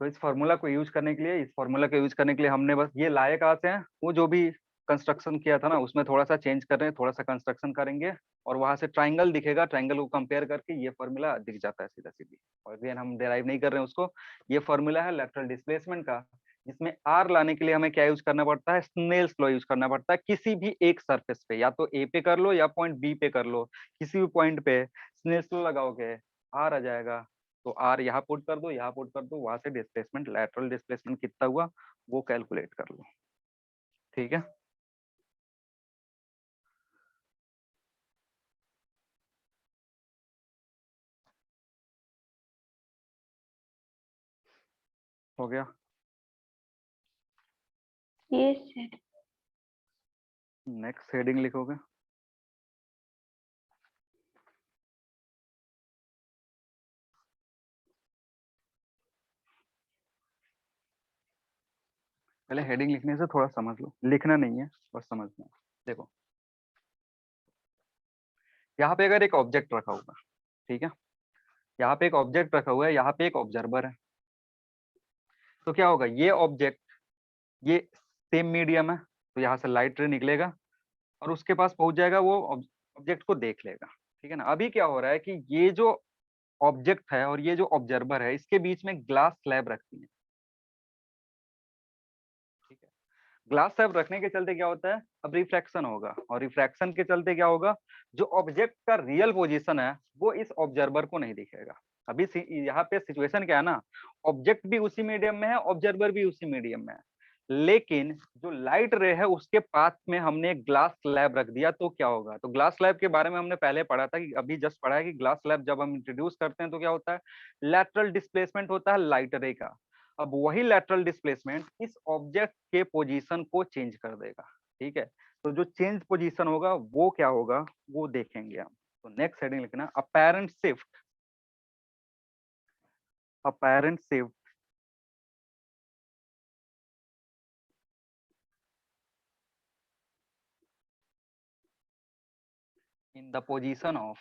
तो इस फॉर्मूला को यूज करने के लिए, इस फॉर्मूला को यूज करने के लिए हमने बस ये लाए कहाँ से हैं, वो जो भी कंस्ट्रक्शन किया था ना उसमें थोड़ा सा चेंज कर रहे हैं, थोड़ा सा कंस्ट्रक्शन करेंगे और वहां से ट्राइंगल दिखेगा, ट्राइंगल को कंपेयर करके ये फॉर्मूला दिख जाता है सीधा सीधी। और अगेन हम डेराइव नहीं कर रहे हैं उसको, ये फॉर्मूला है लेटरल डिस्प्लेसमेंट का, जिसमें आर लाने के लिए हमें क्या यूज करना पड़ता है, स्नेल्स लॉ यूज करना पड़ता है। किसी भी एक सरफेस पे, या तो ए पे कर लो या पॉइंट बी पे कर लो, किसी भी पॉइंट पे स्नेल्स लॉ लगाओगे आर आ जाएगा, तो आर यहाँ पुट कर दो, यहाँ पुट कर दो, वहां से डिस्प्लेसमेंट, लेटरल डिस्प्लेसमेंट कितना हुआ वो कैलकुलेट कर लो। ठीक है, हो गया।
Yes, sir.
नेक्स्ट हेडिंग लिखोगे, पहले हेडिंग लिखने से थोड़ा समझ लो, लिखना नहीं है बस समझना है। देखो यहाँ पे अगर एक ऑब्जेक्ट रखा हुआ, ठीक है, यहाँ पे एक ऑब्जेक्ट रखा हुआ है, यहाँ पे एक ऑब्जर्वर है, तो क्या होगा, ये ऑब्जेक्ट, ये सेम मीडियम है, तो यहाँ से लाइट रे निकलेगा और उसके पास पहुंच जाएगा, वो ऑब्जेक्ट को देख लेगा। ठीक है ना, अभी क्या हो रहा है कि ये जो ऑब्जेक्ट है और ये जो ऑब्जर्वर है, इसके बीच में ग्लास स्लैब रखती है। ठीक है, ग्लास स्लैब रखने के चलते क्या होता है, अब रिफ्रैक्शन होगा, और रिफ्रैक्शन के चलते क्या होगा, जो ऑब्जेक्ट का रियल पोजीशन है वो इस ऑब्जर्वर को नहीं दिखेगा। अभी यहाँ पे सिचुएशन क्या है ना, ऑब्जेक्ट भी उसी मीडियम में है, ऑब्जर्वर भी उसी मीडियम में है, लेकिन जो लाइट रे है उसके पास में हमने एक ग्लास स्लैब रख दिया, तो क्या होगा, तो ग्लास स्लैब के बारे में हमने पहले पढ़ा था, कि अभी जस्ट पढ़ा है कि ग्लास स्लैब जब हम इंट्रोड्यूस करते हैं तो क्या होता है, लैटरल डिस्प्लेसमेंट होता है लाइट रे का। अब वही लैटरल डिस्प्लेसमेंट इस ऑब्जेक्ट के पोजीशन को चेंज कर देगा। ठीक है, तो जो चेंज पोजीशन होगा वो क्या होगा वो देखेंगे हम। तो नेक्स्ट हेडिंग लिखना, apparent shift, apparent shift in the position of,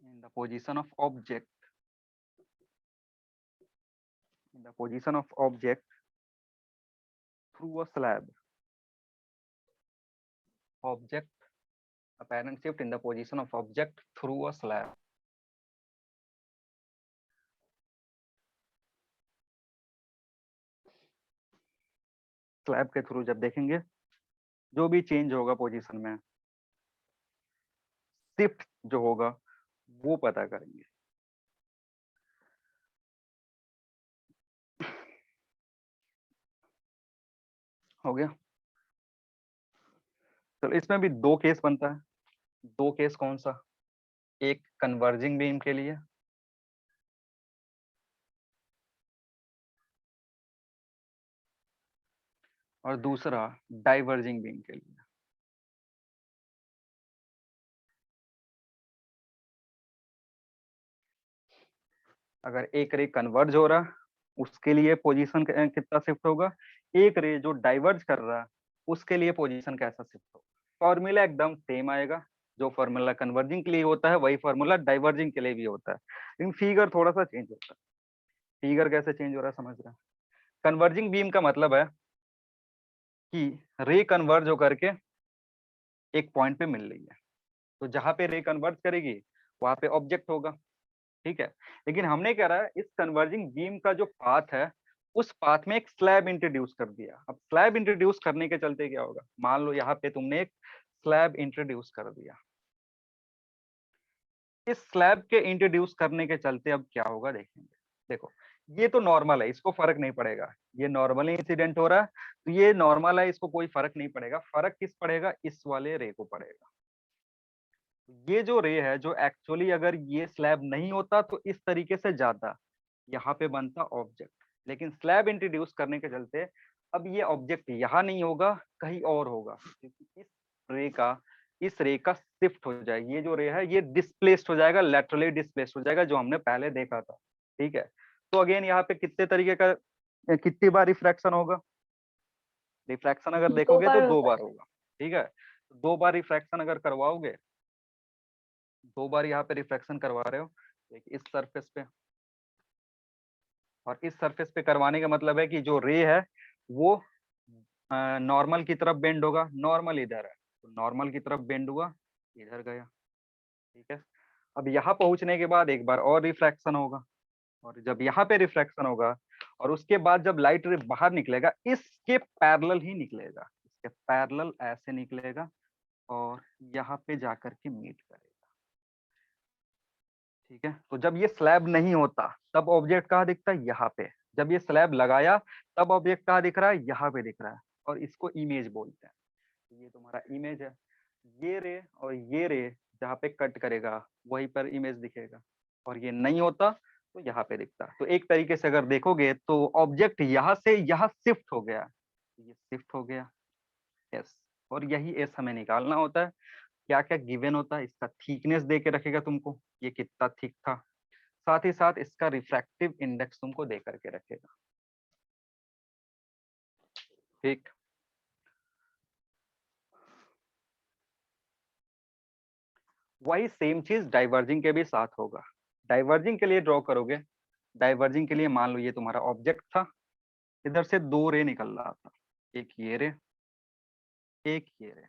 in the position of object, in the position of object through a slab, object, apparent shift in the position of object through a slab। Slab के थ्रू जब देखेंगे जो भी चेंज होगा पोजीशन में, शिफ्ट जो होगा वो पता करेंगे। हो गया। चलो इसमें भी दो केस बनता है। दो केस कौन सा? एक कन्वर्जिंग बीम के लिए और दूसरा डाइवर्जिंग बीम के लिए। अगर एक रे कन्वर्ज हो रहा उसके लिए पोजीशन कितना शिफ्ट होगा, एक रे जो डाइवर्ज कर रहा उसके लिए पोजीशन कैसा शिफ्ट होगा। फॉर्मूला एकदम सेम आएगा। जो फॉर्मूला कन्वर्जिंग के लिए होता है वही फॉर्मूला डाइवर्जिंग के लिए भी होता है, लेकिन फिगर थोड़ा सा चेंज होता है। फिगर कैसे चेंज हो रहा है समझ रहे हैं? कन्वर्जिंग बीम का मतलब है कि रे कन्वर्ज होकर के एक पॉइंट पे मिल रही है, तो जहां पे रे कन्वर्ज करेगी वहां पे ऑब्जेक्ट होगा। ठीक है, लेकिन हमने क्या रहा है, इस कन्वर्जिंग बीम का जो पाथ है उस पाथ में एक स्लैब इंट्रोड्यूस कर दिया। अब स्लैब इंट्रोड्यूस करने के चलते क्या होगा, मान लो यहाँ पे तुमने एक स्लैब इंट्रोड्यूस कर दिया। इस स्लैब के इंट्रोड्यूस करने के चलते अब क्या होगा देखेंगे। देखो ये तो नॉर्मल है, इसको फर्क नहीं पड़ेगा, ये नॉर्मली इंसिडेंट हो रहा है, तो ये नॉर्मल है, इसको कोई फर्क नहीं पड़ेगा। फर्क किस पड़ेगा, इस वाले रे को पड़ेगा। ये जो रे है, जो एक्चुअली अगर ये स्लैब नहीं होता तो इस तरीके से जाता, यहाँ पे बनता ऑब्जेक्ट, लेकिन स्लैब इंट्रोड्यूस करने के चलते अब ये ऑब्जेक्ट यहाँ नहीं होगा, कहीं और होगा, क्योंकि इस रे का शिफ्ट हो जाएगा। ये जो रे है ये डिस्प्लेस्ड हो जाएगा, लेटरली डिस्प्लेस्ड हो जाएगा, जो हमने पहले देखा था। ठीक है, तो अगेन यहाँ पे कितने तरीके का, कितनी बार रिफ्रैक्शन होगा? रिफ्रैक्शन अगर
दो
देखोगे तो
बार
दो
होगा।
बार होगा। ठीक है, दो बार रिफ्रैक्शन अगर करवाओगे, दो बार यहाँ पे रिफ्रैक्शन करवा रहे हो, एक इस सरफेस पे और इस सरफेस पे करवाने का मतलब है कि जो रे है वो नॉर्मल की तरफ बेंड होगा। नॉर्मल इधर है तो नॉर्मल की तरफ बेंड हुआ, इधर गया। ठीक है, अब यहाँ पहुंचने के बाद एक बार और रिफ्रैक्शन होगा, और जब यहाँ पे रिफ्रैक्शन होगा और उसके बाद जब लाइट रे बाहर निकलेगा, इसके पैरेलल ही निकलेगा, इसके पैरेलल ऐसे निकलेगा और यहाँ पे जाकर के मीट करेगा। ठीक है, तो जब ये स्लैब नहीं होता तब ऑब्जेक्ट कहाँ दिखता है, यहाँ पे। जब ये स्लैब लगाया तब ऑब्जेक्ट कहाँ दिख रहा है, यहाँ पे दिख रहा है, और इसको इमेज बोलते हैं। तो ये तुम्हारा इमेज है। ये रे और ये रे जहाँ पे कट करेगा वहीं पर इमेज दिखेगा, और ये नहीं होता तो यहाँ पे दिखता। तो एक तरीके से अगर देखोगे तो ऑब्जेक्ट यहाँ से यहाँ शिफ्ट हो गया, ये शिफ्ट हो गया। यस, और यही एस हमें निकालना होता है। क्या क्या गिवन होता है, इसका थिकनेस दे के रखेगा तुमको, ये कितना थिक था, साथ ही साथ इसका रिफ्रैक्टिव इंडेक्स तुमको दे करके रखेगा। ठीक, वही सेम चीज डाइवर्जिंग के भी साथ होगा। डाइवर्जिंग के लिए ड्रॉ करोगे, डाइवर्जिंग के लिए मान लो ये तुम्हारा ऑब्जेक्ट था, इधर से दो रे निकल रहा था, एक ये रे, एक ये रे।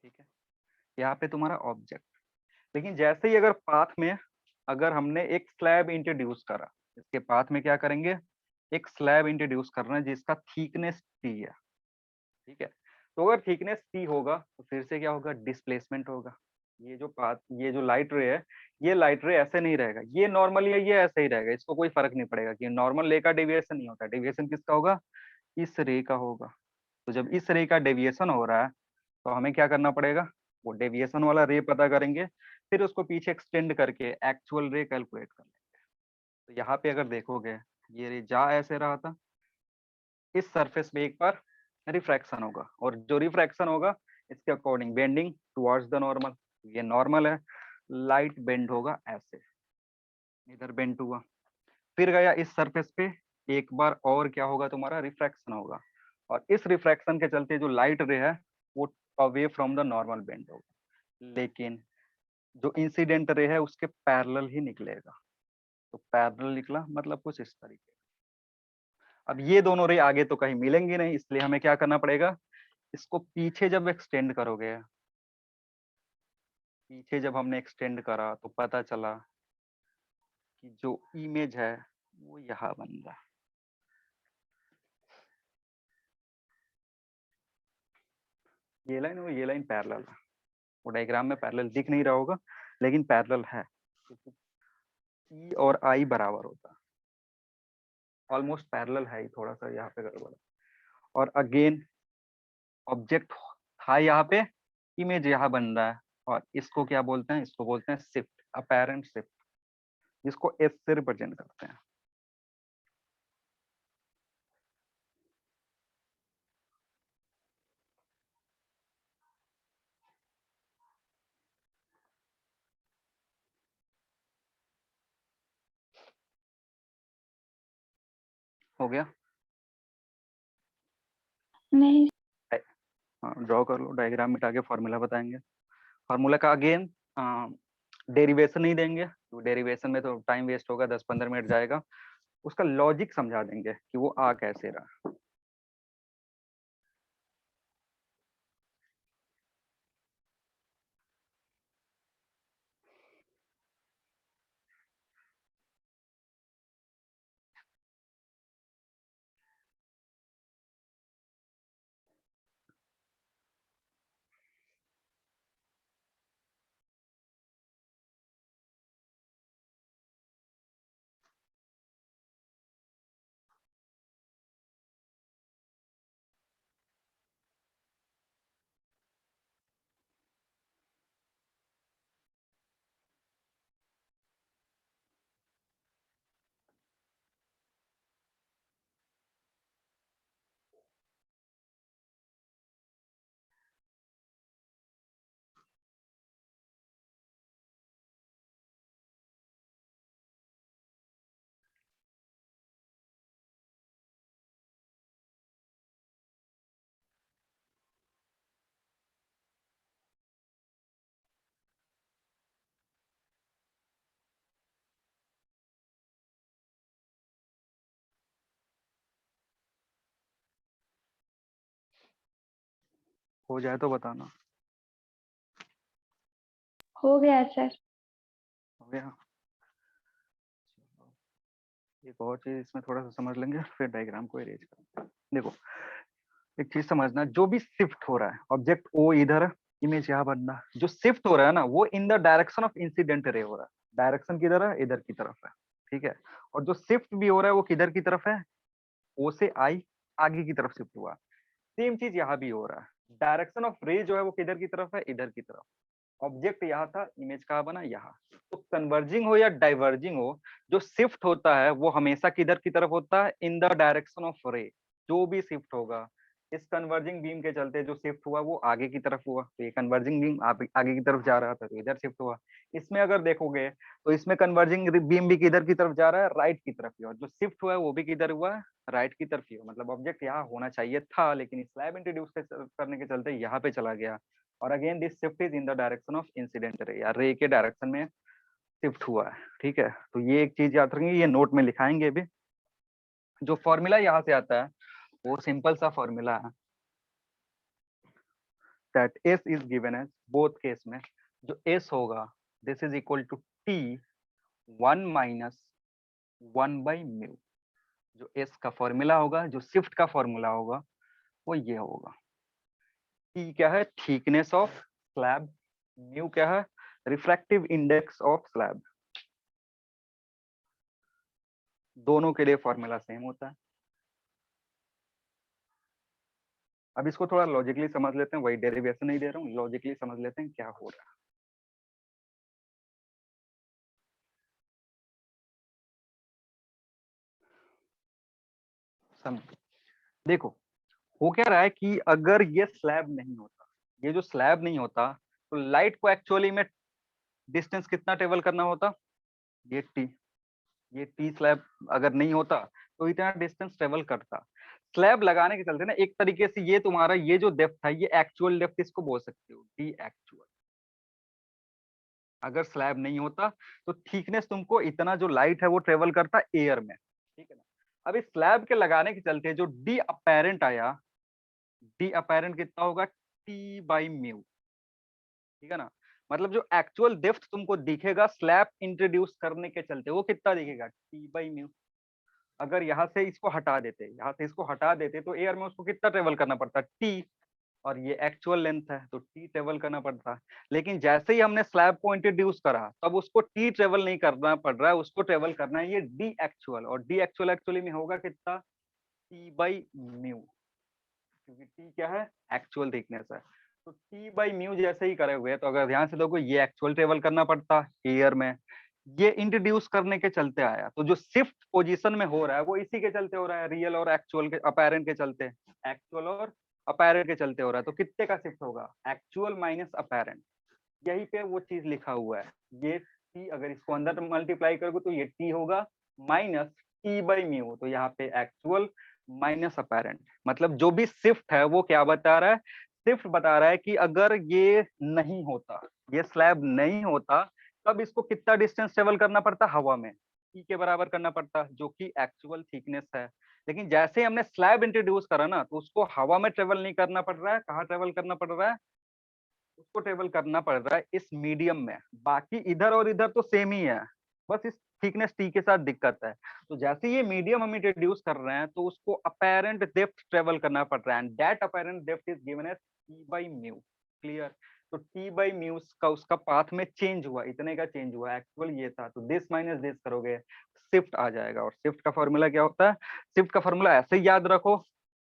ठीक है, यहाँ पे तुम्हारा ऑब्जेक्ट। लेकिन जैसे ही अगर पाथ में अगर हमने एक स्लैब इंट्रोड्यूस करा, इसके पाथ में क्या करेंगे, एक स्लैब इंट्रोड्यूस करना है जिसका थिकनेस टी है। ठीक है, तो अगर थिकनेस टी होगा तो फिर से क्या होगा, डिस्प्लेसमेंट होगा। ये जो पाथ, ये जो लाइट रे है, ये लाइट रे ऐसे नहीं रहेगा, ये नॉर्मली है, ये ऐसे ही रहेगा, इसको कोई फर्क नहीं पड़ेगा कि नॉर्मल रे का डेविएशन नहीं होता। डेविएशन किसका होगा, इस रे का होगा। तो जब इस रे का डेविएशन हो रहा है तो हमें क्या करना पड़ेगा, वो डेविएशन वाला रे पता करेंगे, फिर उसको पीछे एक्सटेंड करके एक्चुअल रे कैलकुलेट कर लेंगे। तो यहाँ पे अगर देखोगे, ये रे जा ऐसे रहा था, इस सरफेस पे एक बार रिफ्रैक्शन होगा, और जो रिफ्रैक्शन होगा इसके according bending towards the normal. ये नॉर्मल है, लाइट बेंड होगा ऐसे, इधर बेंड हुआ, फिर गया इस सरफेस पे, एक बार और क्या होगा, तुम्हारा रिफ्रैक्शन होगा, और इस रिफ्रैक्शन के चलते जो लाइट रे है वो away from the normal bend होगा, लेकिन जो इंसिडेंट रे है उसके पैरेलल ही निकलेगा। तो पैरेलल निकला मतलब कुछ इस तरीके। अब ये दोनों रे आगे तो कहीं मिलेंगे नहीं, इसलिए हमें क्या करना पड़ेगा, इसको पीछे जब एक्सटेंड करोगे, पीछे जब हमने एक्सटेंड करा तो पता चला कि जो इमेज है वो यहाँ बन रहा है। ये लाइन और ये लाइन पैरेलल है, वो डायग्राम में पैरेलल दिख नहीं रहा होगा लेकिन पैरेलल है, क्योंकि ई और आई बराबर होता है, ऑलमोस्ट पैरेलल है ही, थोड़ा सा यहाँ पे गड़बड़ है। और अगेन ऑब्जेक्ट था यहाँ पे, इमेज यहाँ बन रहा है, और इसको क्या बोलते हैं, इसको बोलते हैं शिफ्ट, अपैरेंट शिफ्ट, जिसको एस से रिप्रेजेंट करते हैं। हो गया?
नहीं।
ड्रॉ कर लो, डायग्राम मिटा के फॉर्मूला बताएंगे। फॉर्मूला का अगेन डेरिवेशन नहीं देंगे, तो डेरिवेशन में तो टाइम वेस्ट होगा, 10-15 मिनट जाएगा। उसका लॉजिक समझा देंगे कि वो आ कैसे रहा। हो जाए तो बताना।
हो गया सर।
हो गया? एक और चीज इसमें थोड़ा सा समझ लेंगे, फिर डायग्राम को इरेज करेंगे। देखो, एक चीज समझना, जो भी शिफ्ट हो रहा है, ऑब्जेक्ट ओ इधर, इमेज यहाँ बनना, जो शिफ्ट हो रहा है ना, वो in the direction of incident ray हो रहा है। डायरेक्शन किधर है? इधर की तरफ है, ठीक है। और जो शिफ्ट भी हो रहा है वो किधर की तरफ है? ओ से आई, आगे की तरफ शिफ्ट हुआ। सेम चीज यहाँ भी हो रहा है। डायरेक्शन ऑफ रे जो है वो किधर की तरफ है? इधर की तरफ। ऑब्जेक्ट यहाँ था, इमेज कहाँ बना? यहाँ। तो कन्वर्जिंग हो या डाइवर्जिंग हो, जो शिफ्ट होता है वो हमेशा किधर की तरफ होता है? इन द डायरेक्शन ऑफ रे। जो भी शिफ्ट होगा, इस कन्वर्जिंग बीम के चलते जो शिफ्ट हुआ वो आगे की तरफ हुआ, तो ये कन्वर्जिंग बीम आगे की तरफ जा रहा था तो इधर शिफ्ट हुआ। इसमें अगर देखोगे तो इसमें कन्वर्जिंग बीम भी किधर की तरफ जा रहा है? राइट की तरफ ही। और जो शिफ्ट हुआ है वो भी किधर हुआ है? राइट की तरफ ही। मतलब ऑब्जेक्ट यहाँ होना चाहिए था, लेकिन स्लैब इंट्रोड्यूस करने के चलते यहाँ पे चला गया। और again this shift is in the direction of incident ray, या रे के डायरेक्शन में शिफ्ट हुआ है, ठीक है। तो ये एक चीज याद रखेंगे, ये नोट में लिखाएंगे भी। जो फॉर्मूला यहाँ से आता है वो सिंपल सा फॉर्मूला है, that S is given as, both case में जो एस होगा, this is equal to T 1-1/μ। जो एस का फॉर्मूला होगा, जो शिफ्ट का फॉर्मूला होगा, वो ये होगा। टी क्या है? Thickness of slab. म्यू क्या है? Refractive index of slab. दोनों के लिए फॉर्मूला सेम होता है। अब इसको थोड़ा लॉजिकली समझ लेते हैं, वही डेरिवेशन नहीं दे रहा हूँ, लॉजिकली समझ लेते हैं क्या हो रहा है। समझ, देखो, हो क्या रहा है कि अगर ये स्लैब नहीं होता, ये जो स्लैब नहीं होता, तो लाइट को एक्चुअली में डिस्टेंस कितना ट्रेवल करना होता? ये टी, ये टी स्लैब अगर नहीं होता तो इतना डिस्टेंस ट्रेवल करता। स्लैब लगाने के चलते ना, एक तरीके से ये तुम्हारा ये जो डेप्थ है, ये एक्चुअल डेप्थ इसको बोल सकते हो, डी एक्चुअल। अगर स्लैब नहीं होता तो थिकनेस तुमको इतना जो लाइट है वो ट्रेवल करता एयर में, ठीक है ना। अब इस स्लैब के लगाने के चलते जो डी अपेरेंट आया, डी अपेरेंट कितना होगा? T/μ, ठीक है ना। मतलब जो एक्चुअल डेप्थ तुमको दिखेगा स्लैब इंट्रोड्यूस करने के चलते, वो कितना दिखेगा? T/μ। अगर यहाँ से इसको हटा देते, यहाँ से इसको हटा देते, तो एयर में उसको कितना ट्रेवल करना पड़ता? टी, और ये एक्चुअल लेंथ है तो टी ट्रेवल करना पड़ता है। लेकिन जैसे ही हमने स्लैब को इंट्रोड्यूस करा, तब उसको टी ट्रेवल नहीं करना पड़ रहा है, उसको ट्रेवल करना है ये डी एक्चुअल। और डी एक्चुअल एक्चुअली में होगा कितना? T/μ। क्योंकि टी क्या है, एक्चुअल थिकनेस है। तो टी बाई म्यू जैसे ही करे हुए, तो अगर ध्यान से देखो ये एक्चुअल ट्रेवल करना पड़ता एयर में, ये इंट्रोड्यूस करने के चलते आया, तो जो शिफ्ट पोजीशन में हो रहा है वो इसी के चलते हो रहा है, रियल और एक्चुअल के अपैरेंट के चलते, एक्चुअल और अपैरेंट के चलते हो रहा है। तो कितने का शिफ्ट होगा, एक्चुअल माइनस अपैरेंट, यही पे वो चीज लिखा हुआ है। ये टी अगर इसको अंदर मल्टीप्लाई करोगे तो ये टी होगा माइनस टी बाई म्यू, तो यहाँ पे एक्चुअल माइनस अपैरेंट, मतलब जो भी शिफ्ट है वो क्या बता रहा है, शिफ्ट बता रहा है कि अगर ये नहीं होता, ये स्लैब नहीं होता, तब इसको कितना डिस्टेंस ट्रेवल करना पड़ता हवा में, टी के बराबर करना पड़ता, जो कि एक्चुअल थिकनेस है। लेकिन जैसे हमने स्लैब इंट्रोड्यूस करा ना, तो उसको हवा में ट्रेवल नहीं करना पड़ रहा है, कहाँ ट्रेवल करना पड़ रहा है, उसको ट्रेवल करना पड़ रहा है इस मीडियम में। बाकी इधर और इधर तो सेम ही है, बस इस थिकनेस टी के साथ दिक्कत है। तो जैसे ये मीडियम हम इंट्रोड्यूस कर रहे हैं, तो उसको अपैरेंट डेप्थ ट्रेवल करना पड़ रहा है, and that apparent depth is given as t by mu. Clear. तो टी बाई म्यू का उसका पाथ में चेंज हुआ, इतने का चेंज हुआ, एक्चुअल ये था, तो दिस माइनस दिस करोगे, शिफ्ट आ जाएगा। और शिफ्ट का फॉर्मूला क्या होता है, शिफ्ट का फॉर्मूला ऐसे ही याद रखो,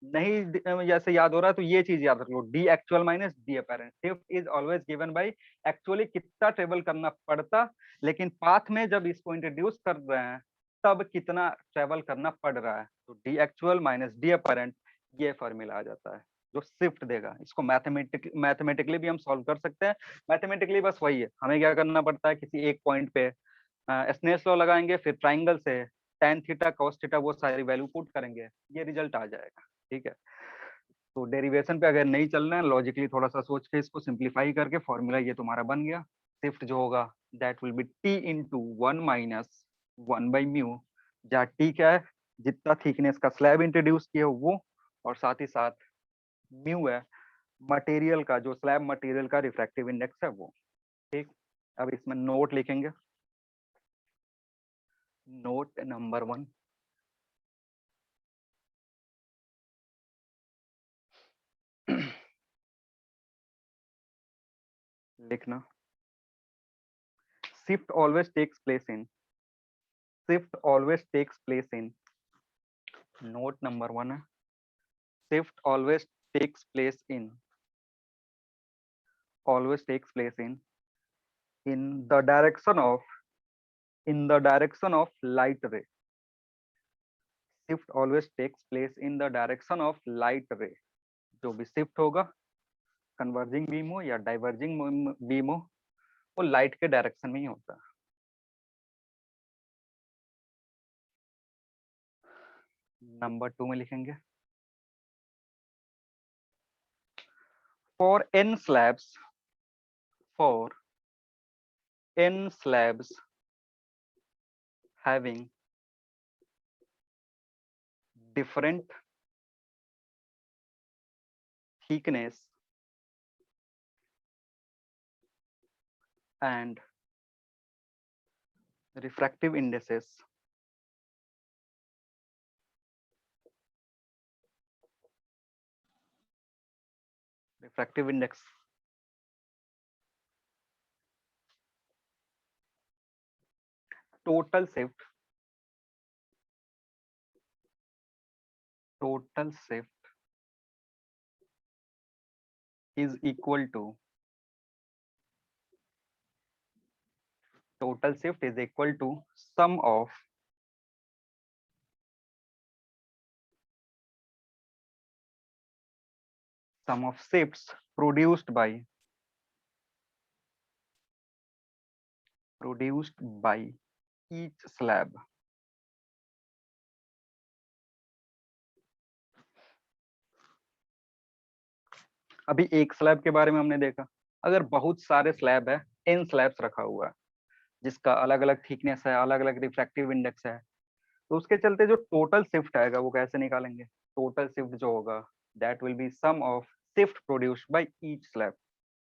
नहीं जैसे याद हो रहा है तो ये चीज याद रख लो, D actual minus D apparent, shift is always given by actually कितना ट्रेवल करना पड़ता, लेकिन पाथ में जब इसको इंट्रोड्यूस कर रहे हैं तब कितना ट्रेवल करना पड़ रहा है, तो D actual minus D apparent, ये फॉर्मूला आ जाता है जो शिफ्ट देगा। इसको मैथमेटिकली भी हम सॉल्व कर सकते हैं। मैथमेटिकली बस वही है, हमें क्या करना पड़ता है, किसी एक पॉइंट पे स्नेल्स लॉ लगाएंगे, फिर ट्राइंगल से tan थीटा cos थीटा वो सारी वैल्यू पुट करेंगे, ये रिजल्ट आ जाएगा। ठीक है, तो डेरिवेशन पे अगर नहीं चलना है, लॉजिकली थोड़ा सा सोच के इसको सिंप्लीफाई करके फॉर्मूला ये तुम्हारा बन गया। शिफ्ट जो होगा that will B T into 1 - 1/μ, जहाँ टी क्या है, जितना थिकनेस का स्लैब इंट्रोड्यूस किया वो, और साथ ही साथ म्यू है मटेरियल का, जो स्लैब मटेरियल का रिफ्रैक्टिव इंडेक्स है वो। ठीक, अब इसमें नोट लिखेंगे, नोट नंबर 1, लिखना, shift always takes place in, shift always takes place in, note number 1 है, shift always takes place in the direction of, in the direction of light ray, shift always takes place in the direction of light ray, जो भी शिफ्ट होगा, कन्वर्जिंग बीम हो या डाइवर्जिंग बीम हो, वो लाइट के डायरेक्शन में ही होता है। नंबर 2 में लिखेंगे, for n slabs, for n slabs having different thickness and refractive indices, refractive index total shift is equal to, total shift is equal to sum of shifts produced by each slab। अभी एक स्लैब के बारे में हमने देखा, अगर बहुत सारे स्लैब है, n स्लैब्स रखा हुआ है, जिसका अलग अलग थिकनेस है, अलग अलग रिफ्रैक्टिव इंडेक्स है, तो उसके चलते जो टोटल शिफ्ट आएगा वो कैसे निकालेंगे, टोटल शिफ्ट जो होगा that will be sum of shift produced by each slab.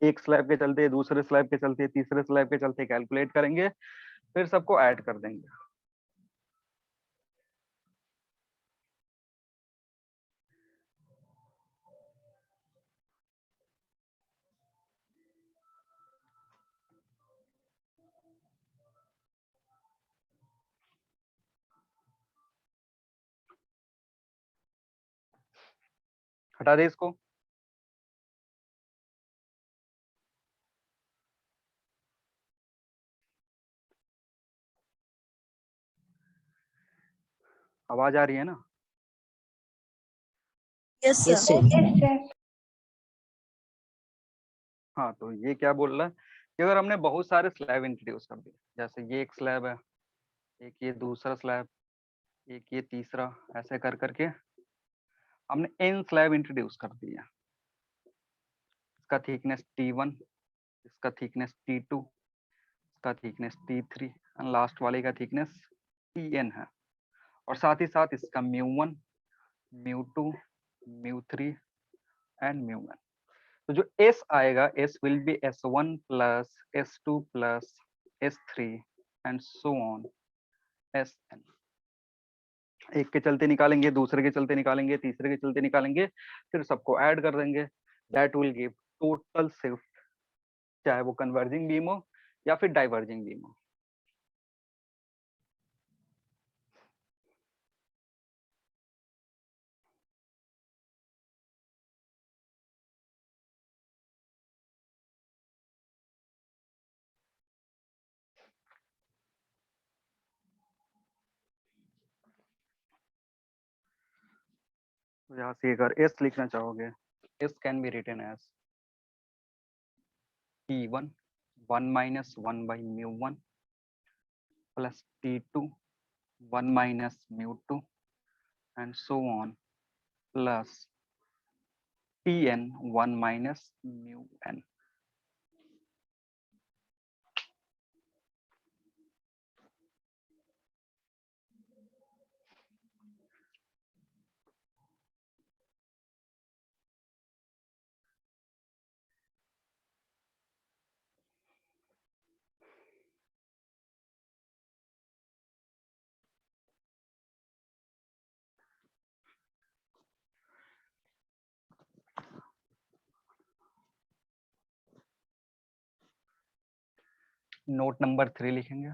एक स्लैब के चलते, दूसरे स्लैब के चलते, तीसरे स्लैब के चलते कैलकुलेट करेंगे, फिर सबको ऐड कर देंगे। हटा दे इसको। आवाज आ रही है ना?
Yes
yes
sir.
Sir.
Yes sir.
हाँ, तो ये क्या बोल रहा है कि अगर हमने बहुत सारे स्लैब इंट्रोड्यूस कर दिए, जैसे ये एक स्लैब है, एक ये दूसरा स्लैब, एक ये तीसरा, ऐसे कर करके हमने n स्लैब इंट्रोड्यूस कर दिया। इसका थिकनेस T1, इसका थिकनेस T2, इसका थिकनेस T3 एंड लास्ट वाले का थिकनेस Tn है। और साथ ही साथ इसका μ1, μ2, μ3 एंड μn। तो जो S आएगा, S will be S1 plus S2 plus S3 and so on Sn। एक के चलते निकालेंगे, दूसरे के चलते निकालेंगे, तीसरे के चलते निकालेंगे, फिर सबको ऐड कर देंगे। That will give total shift, चाहे वो कन्वर्जिंग बीम हो या फिर डाइवर्जिंग बीम हो। तो यहाँ से अगर S लिखना चाहोगे, S can be written as T1 1 minus 1 by μ1 plus T2 1 minus μ2 and so on plus Tn 1 minus μn। Note number 3 लिखेंगे,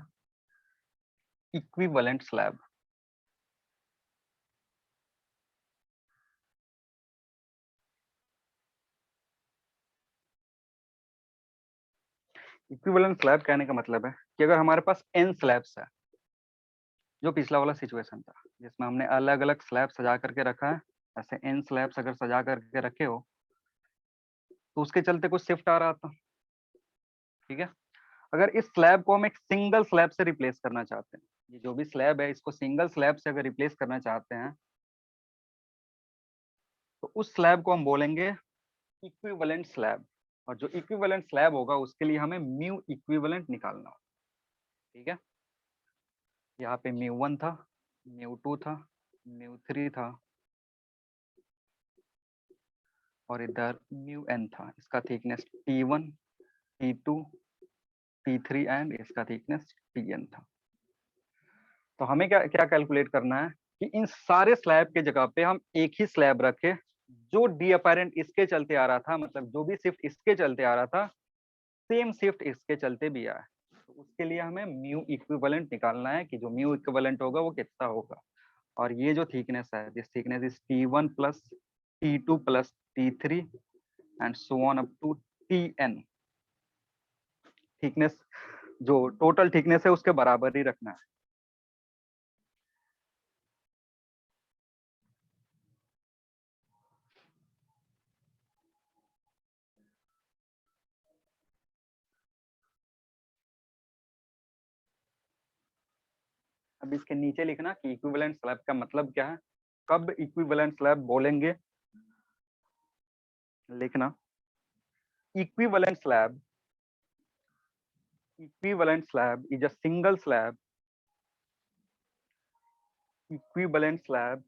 इक्विवेलेंट स्लैब। इक्विवेलेंट स्लैब कहने का मतलब है कि अगर हमारे पास n स्लैब्स है, जो पिछला वाला सिचुएशन था जिसमें हमने अलग अलग स्लैब सजा करके रखा है, ऐसे n स्लैब्स अगर सजा करके रखे हो तो उसके चलते कुछ शिफ्ट आ रहा था, ठीक है। अगर इस स्लैब को हम एक सिंगल स्लैब से रिप्लेस करना चाहते हैं, ये जो भी स्लैब है इसको सिंगल स्लैब से अगर रिप्लेस करना चाहते हैं, तो उस स्लैब को हम बोलेंगे इक्विवेलेंट स्लैब। और जो इक्विवेलेंट स्लैब होगा उसके लिए हमें म्यू इक्विवेलेंट निकालना होगा, ठीक है। यहाँ पे μ1 था, μ2 था, μ3 था और इधर μn था। इसका thickness T1, T2, T3 and इसका थिकनेस Tn था। तो हमें क्या क्या कैलकुलेट करना है कि इन सारे स्लैब के जगह पे हम एक ही स्लैब रखे, जो डी अपेरेंट इसके चलते आ रहा था, मतलब जो भी शिफ्ट इसके चलते आ रहा था, सेम शिफ्ट इसके चलते भी आया। तो उसके लिए हमें म्यू इक्विवेलेंट निकालना है कि जो म्यू इक्विवेलेंट होगा वो कितना होगा। और ये जो थिकनेस है, this thickness is T1 plus T2 plus T3 and so on up to Tn। Thickness जो टोटल थिकनेस है उसके बराबर ही रखना है। अब इसके नीचे लिखना कि इक्विवेलेंट स्लैब का मतलब क्या है, कब इक्विवेलेंट स्लैब बोलेंगे। लिखना equivalent slab, equivalent slab is a single slab, equivalent slab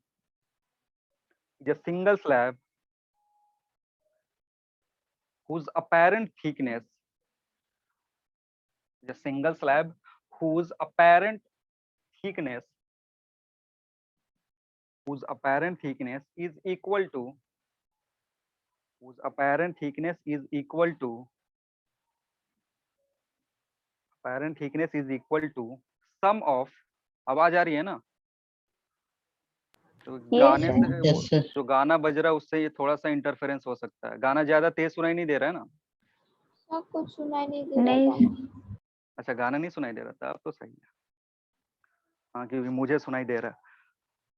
is a single slab whose apparent thickness is a single slab whose apparent thickness is equal to sum of, आवाज आ रही है ना? तो
Yes,
गाने
sir.
से
यस सर।
जो गाना बज रहा है उससे ये थोड़ा सा इंटरफेरेंस हो सकता है। गाना ज्यादा तेज सुनाई नहीं दे रहा है ना?
सब कुछ सुनाई नहीं दे रहा
नहीं
गाना।
अच्छा, गाना नहीं सुनाई दे रहा था, अब तो सही है। हाँ, क्योंकि मुझे सुनाई दे रहा है।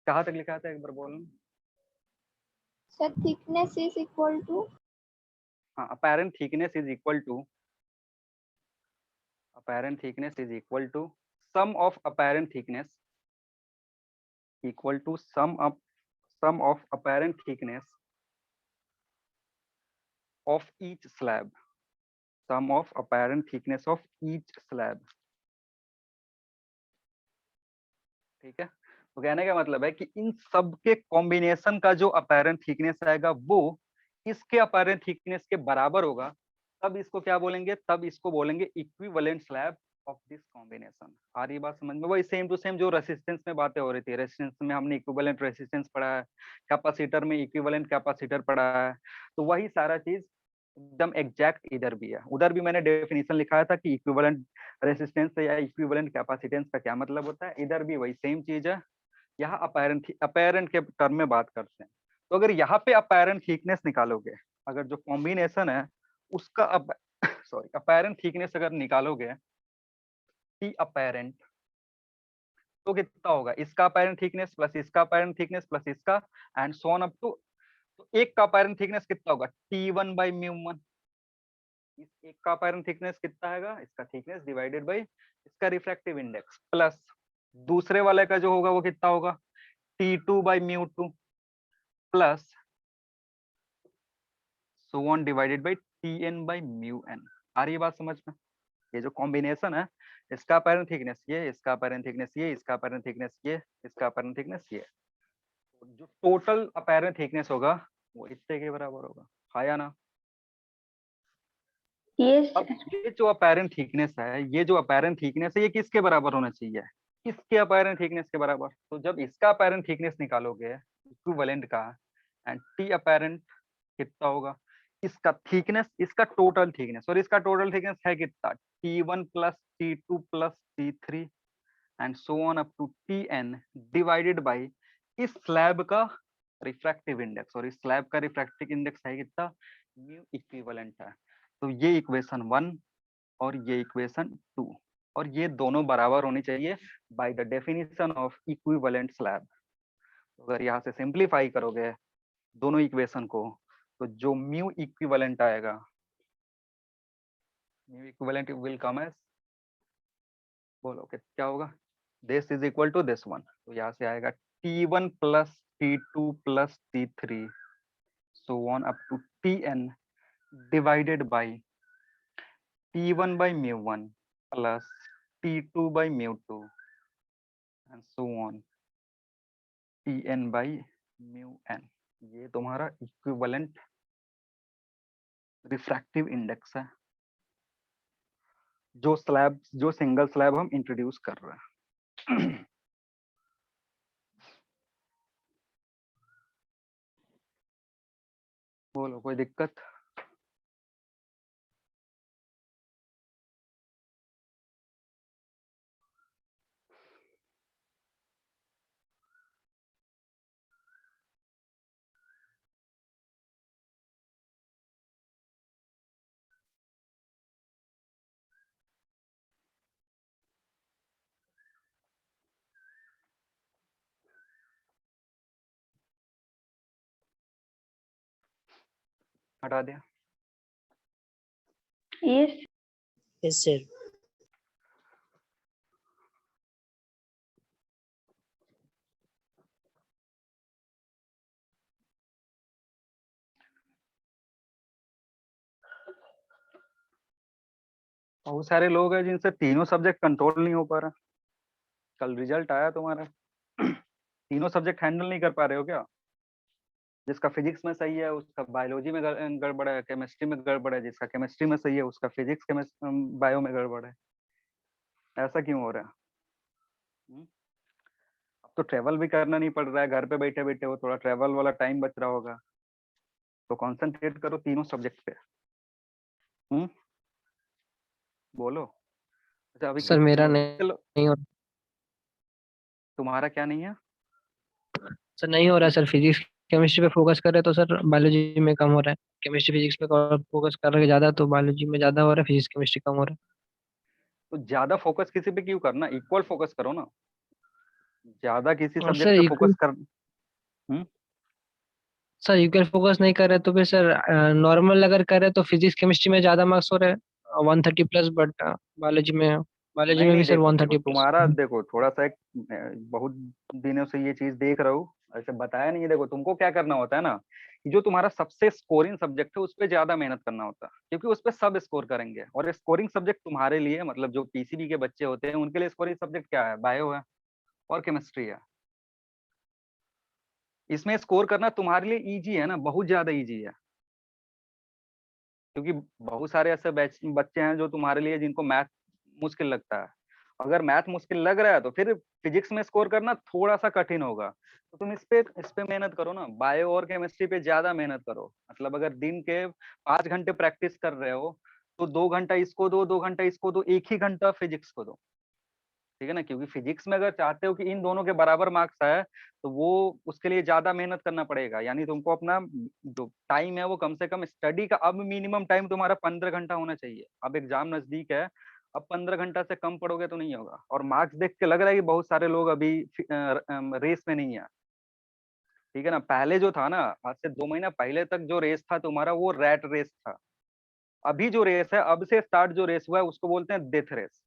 कहाँ तक लिखा था एक बार बोलना।
Sir thickness is equal to
हाँ, apparent thickness is equal to sum of apparent thickness equal to sum of apparent thickness of each slab. Sum of apparent thickness of each slab. ठीक है, तो कहने का मतलब है कि इन सब के कॉम्बिनेशन का जो अपैरेंट थिकनेस आएगा वो इसके अपैरेंट थिकनेस के बराबर होगा, तब इसको क्या बोलेंगे, तब इसको बोलेंगे equivalent slab of this combination. आ रही बात समझ में? वही सेम टू सेम जो रेसिस्टेंस में बातें हो रही थी। रेसिस्टेंस में हमने इक्विवेलेंट रेसिस्टेंस पढ़ा है, कैपेसिटर में इक्विवेलेंट कैपेसिटर पढ़ा है, तो वही सारा चीज एकदम एग्जैक्ट इधर भी है। उधर भी मैंने डेफिनेशन लिखाया था कि इक्विवेलेंट रेसिस्टेंस या इक्विवेलेंट कैपेसिटेंस का क्या मतलब होता है। इधर भी वही सेम चीज है। यहाँ अपैरेंट के टर्म में बात करते हैं। तो अगर यहाँ पे अपैरेंट थिकनेस निकालोगे, अगर जो कॉम्बिनेशन है उसका सॉरी अपैरेंट थिकनेस अगर निकालोगे टी अपैरेंट, तो कितना होगा, इसका अपैरेंट थिकनेस प्लस इसका अपैरेंट थिकनेस प्लस इसका and so on up to, तो एक का अपैरेंट थिकनेस कितना होगा, T1/μ1। इस एक का अपैरेंट थिकनेस कितना है, इसका थिकनेस डिवाइडेड बाय इसका रिफ्रैक्टिव इंडेक्स, प्लस दूसरे वाले का जो होगा वो कितना होगा, T2/μ2 plus so on divided by Tn/μn। आ रही है बात समझ में? ये जो कॉम्बिनेशन है, इसका अपैरेंट थिकनेस ये, इसका अपैरेंट थिकनेस ये, इसका अपैरेंट थिकनेस ये, इसका अपैरेंट थिकनेस ये, जो टोटल अपैरेंट थिकनेस होगा वो इतने के बराबर होगा। हाँ या ना?
Yes,
अब
sir.
ये जो अपैरेंट थिकनेस है, ये जो अपैरेंट थिकनेस है, ये किसके बराबर होना चाहिए, इसके अपैरेंट थिकनेस के बराबर। तो जब इसका अपैरेंट थिकनेस निकालोगे इक्विवेलेंट का, एंड टी अपैरेंट कितना होगा, इसका थिकनेस, इसका टोटल थिकनेस, और इसका टोटल थिकनेस है कितना, T1 plus T2 plus T3 and so on up to Tn divided by इस स्लैब का रिफ्रैक्टिव इंडेक्स, और इस स्लैब का रिफ्रैक्टिव इंडेक्स है कितना, म्यू इक्विवेलेंट है। तो ये इक्वेशन 1 और ये इक्वेशन 2, और ये दोनों बराबर होनी चाहिए by the definition of equivalent slab. अगर यहाँ से सिंप्लीफाई करोगे दोनों इक्वेशन को, तो जो म्यू इक्विवेलेंट आएगा, mu equivalent will come as, बोलो क्या होगा, this is equal to this one. तो यहाँ से आएगा T1 plus T2 plus T3 so on up to Tn divided by T1/μ1 plus T2/μ2 and so on Tn/μn। ये तुम्हारा इक्विवेलेंट रिफ्रैक्टिव इंडेक्स है, जो स्लैब, जो सिंगल स्लैब हम इंट्रोड्यूस कर रहे हैं। बोलो कोई दिक्कत? हटा दिया?
Yes.
Yes sir.
बहुत सारे लोग हैं जिनसे तीनों सब्जेक्ट कंट्रोल नहीं हो पा रहा। कल रिजल्ट आया तुम्हारा, तीनों सब्जेक्ट हैंडल नहीं कर पा रहे हो क्या? जिसका फिजिक्स में सही है उसका बायोलॉजी में गड़बड़ है, केमिस्ट्री में गड़बड़ है, जिसका केमिस्ट्री में सही है उसका फिजिक्स बायो में गड़बड़ है। ऐसा क्यों हो रहा है? अब तो ट्रेवल भी करना नहीं पड़ रहा है, घर पे बैठे बैठे हो, थोड़ा ट्रेवल वाला टाइम बच रहा होगा, तो कंसंट्रेट करो तीनों सब्जेक्ट पे। बोलो। अच्छा अभी
सर मेरा
चलो,
नहीं हो।
तुम्हारा क्या नहीं है?
सर नहीं हो रहा है सर, फिजिक्स केमिस्ट्री पे फोकस कर रहे तो सर बायोलॉजी में कम हो रहा है। केमिस्ट्री फिजिक्स पे फोकस कर रहे ज्यादा तो बायोलॉजी में ज्यादा हो रहा है, फिजिक्स केमिस्ट्री कम हो रहा है।
तो ज्यादा फोकस किसी पे क्यों करना, इक्वल फोकस करो ना। ज्यादा किसी
और सर
सब्जेक्ट पे
इक्वल
फोकस कर। हम्म।
सर इक्वल फोकस नहीं कर रहे तो फिर सर नॉर्मल अगर कर रहे तो फिजिक्स केमिस्ट्री में ज्यादा मार्क्स हो रहे हैं 130+, बट बायोलॉजी
नहीं
में
नहीं,
भी सर
देखो
वन
देखो
थर्टी प्लस
तुम्हारा, देखो थोड़ा सा एक बहुत दिनों से ये चीज देख रहा हूँ, ऐसे बताया नहीं है। देखो तुमको क्या करना होता है ना, कि जो तुम्हारा सबसे स्कोरिंग सब्जेक्ट है उस पर ज्यादा मेहनत करना होता है, क्योंकि उस पर सब स्कोर करेंगे। और स्कोरिंग सब्जेक्ट तुम्हारे लिए, मतलब जो पीसीबी के बच्चे होते हैं उनके लिए स्कोरिंग सब्जेक्ट क्या है, बायो है और केमिस्ट्री है। इसमें स्कोर करना तुम्हारे लिए इजी है ना, बहुत ज्यादा इजी है। क्योंकि बहुत सारे ऐसे बच्चे हैं जो तुम्हारे लिए, जिनको मैथ मुश्किल लगता है। अगर मैथ मुश्किल लग रहा है तो फिर फिजिक्स में स्कोर करना थोड़ा सा कठिन होगा। तो तुम इस पे मेहनत करो ना, बायो और केमिस्ट्री पे ज्यादा मेहनत करो। मतलब अगर दिन के 5 घंटे प्रैक्टिस कर रहे हो, तो 2 घंटा इसको दो, 2 घंटा इसको दो, एक ही घंटा फिजिक्स को दो। ठीक है ना, क्योंकि फिजिक्स में अगर चाहते हो कि इन दोनों के बराबर मार्क्स आए, तो वो उसके लिए ज्यादा मेहनत करना पड़ेगा। यानी तुमको अपना जो टाइम है वो कम से कम स्टडी का, अब मिनिमम टाइम तुम्हारा 15 घंटा होना चाहिए। अब एग्जाम नजदीक है, अब 15 घंटा से कम पढ़ोगे तो नहीं होगा। और मार्क्स देख के लग रहा है कि बहुत सारे लोग अभी रेस में नहीं है। ठीक है ना, पहले जो था ना, आज से 2 महीना पहले तक जो रेस था तुम्हारा, वो रैट रेस था। अभी जो रेस है, अब से स्टार्ट जो रेस हुआ है, उसको बोलते हैं डेथ रेस।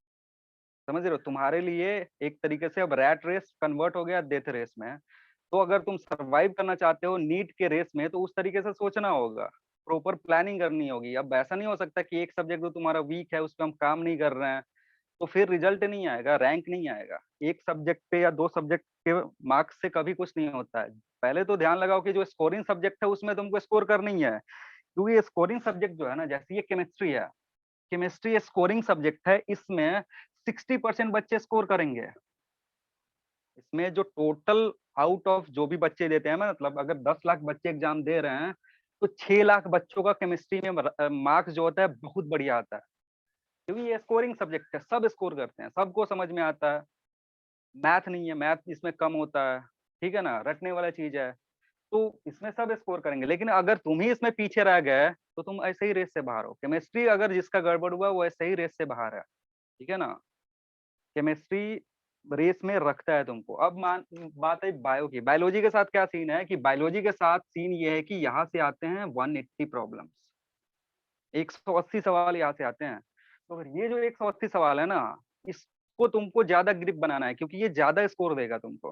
समझ रहे हो, तुम्हारे लिए एक तरीके से अब रैट रेस कन्वर्ट हो गया डेथ रेस में। तो अगर तुम सरवाइव करना चाहते हो नीट के रेस में, तो उस तरीके से सोचना होगा, प्रॉपर प्लानिंग करनी होगी। अब ऐसा नहीं हो सकता कि एक सब्जेक्ट जो तुम्हारा वीक है उस पर हम काम नहीं कर रहे हैं, तो फिर रिजल्ट नहीं आएगा, रैंक नहीं आएगा। एक सब्जेक्ट पे या 2 सब्जेक्ट के मार्क्स से कभी कुछ नहीं होता है। पहले तो ध्यान लगाओ कि जो स्कोरिंग सब्जेक्ट है उसमें तुमको स्कोर करनी है। क्योंकि ये स्कोरिंग सब्जेक्ट जो है ना, जैसे ये केमिस्ट्री है, केमिस्ट्री स्कोरिंग सब्जेक्ट है। इसमें 60% बच्चे स्कोर करेंगे। इसमें जो टोटल आउट ऑफ जो भी बच्चे देते हैं, मतलब अगर 10 लाख बच्चे एग्जाम दे रहे हैं, तो 6 लाख बच्चों का केमिस्ट्री में मार्क्स जो होता है बहुत बढ़िया आता है। क्योंकि ये स्कोरिंग सब्जेक्ट है, सब स्कोर करते हैं, सबको समझ में आता है। मैथ नहीं है, मैथ इसमें कम होता है। ठीक है ना, रटने वाला चीज है। तो इसमें सब स्कोर करेंगे। लेकिन अगर तुम ही इसमें पीछे रह गए, तो तुम ऐसे ही रेस से बाहर हो। केमिस्ट्री अगर जिसका गड़बड़ हुआ वो ऐसे ही रेस से बाहर है। ठीक है ना, केमिस्ट्री रेस में रखता है तुमको। अब मान बात है बायो की, बायोलॉजी के साथ क्या सीन है, कि बायोलॉजी के साथ सीन ये है कि यहाँ से आते हैं 180 प्रॉब्लम्स, 180 सवाल यहाँ से आते हैं। तो अगर ये जो 180 सवाल है ना, इसको तुमको ज्यादा ग्रिप बनाना है, क्योंकि ये ज्यादा स्कोर देगा तुमको।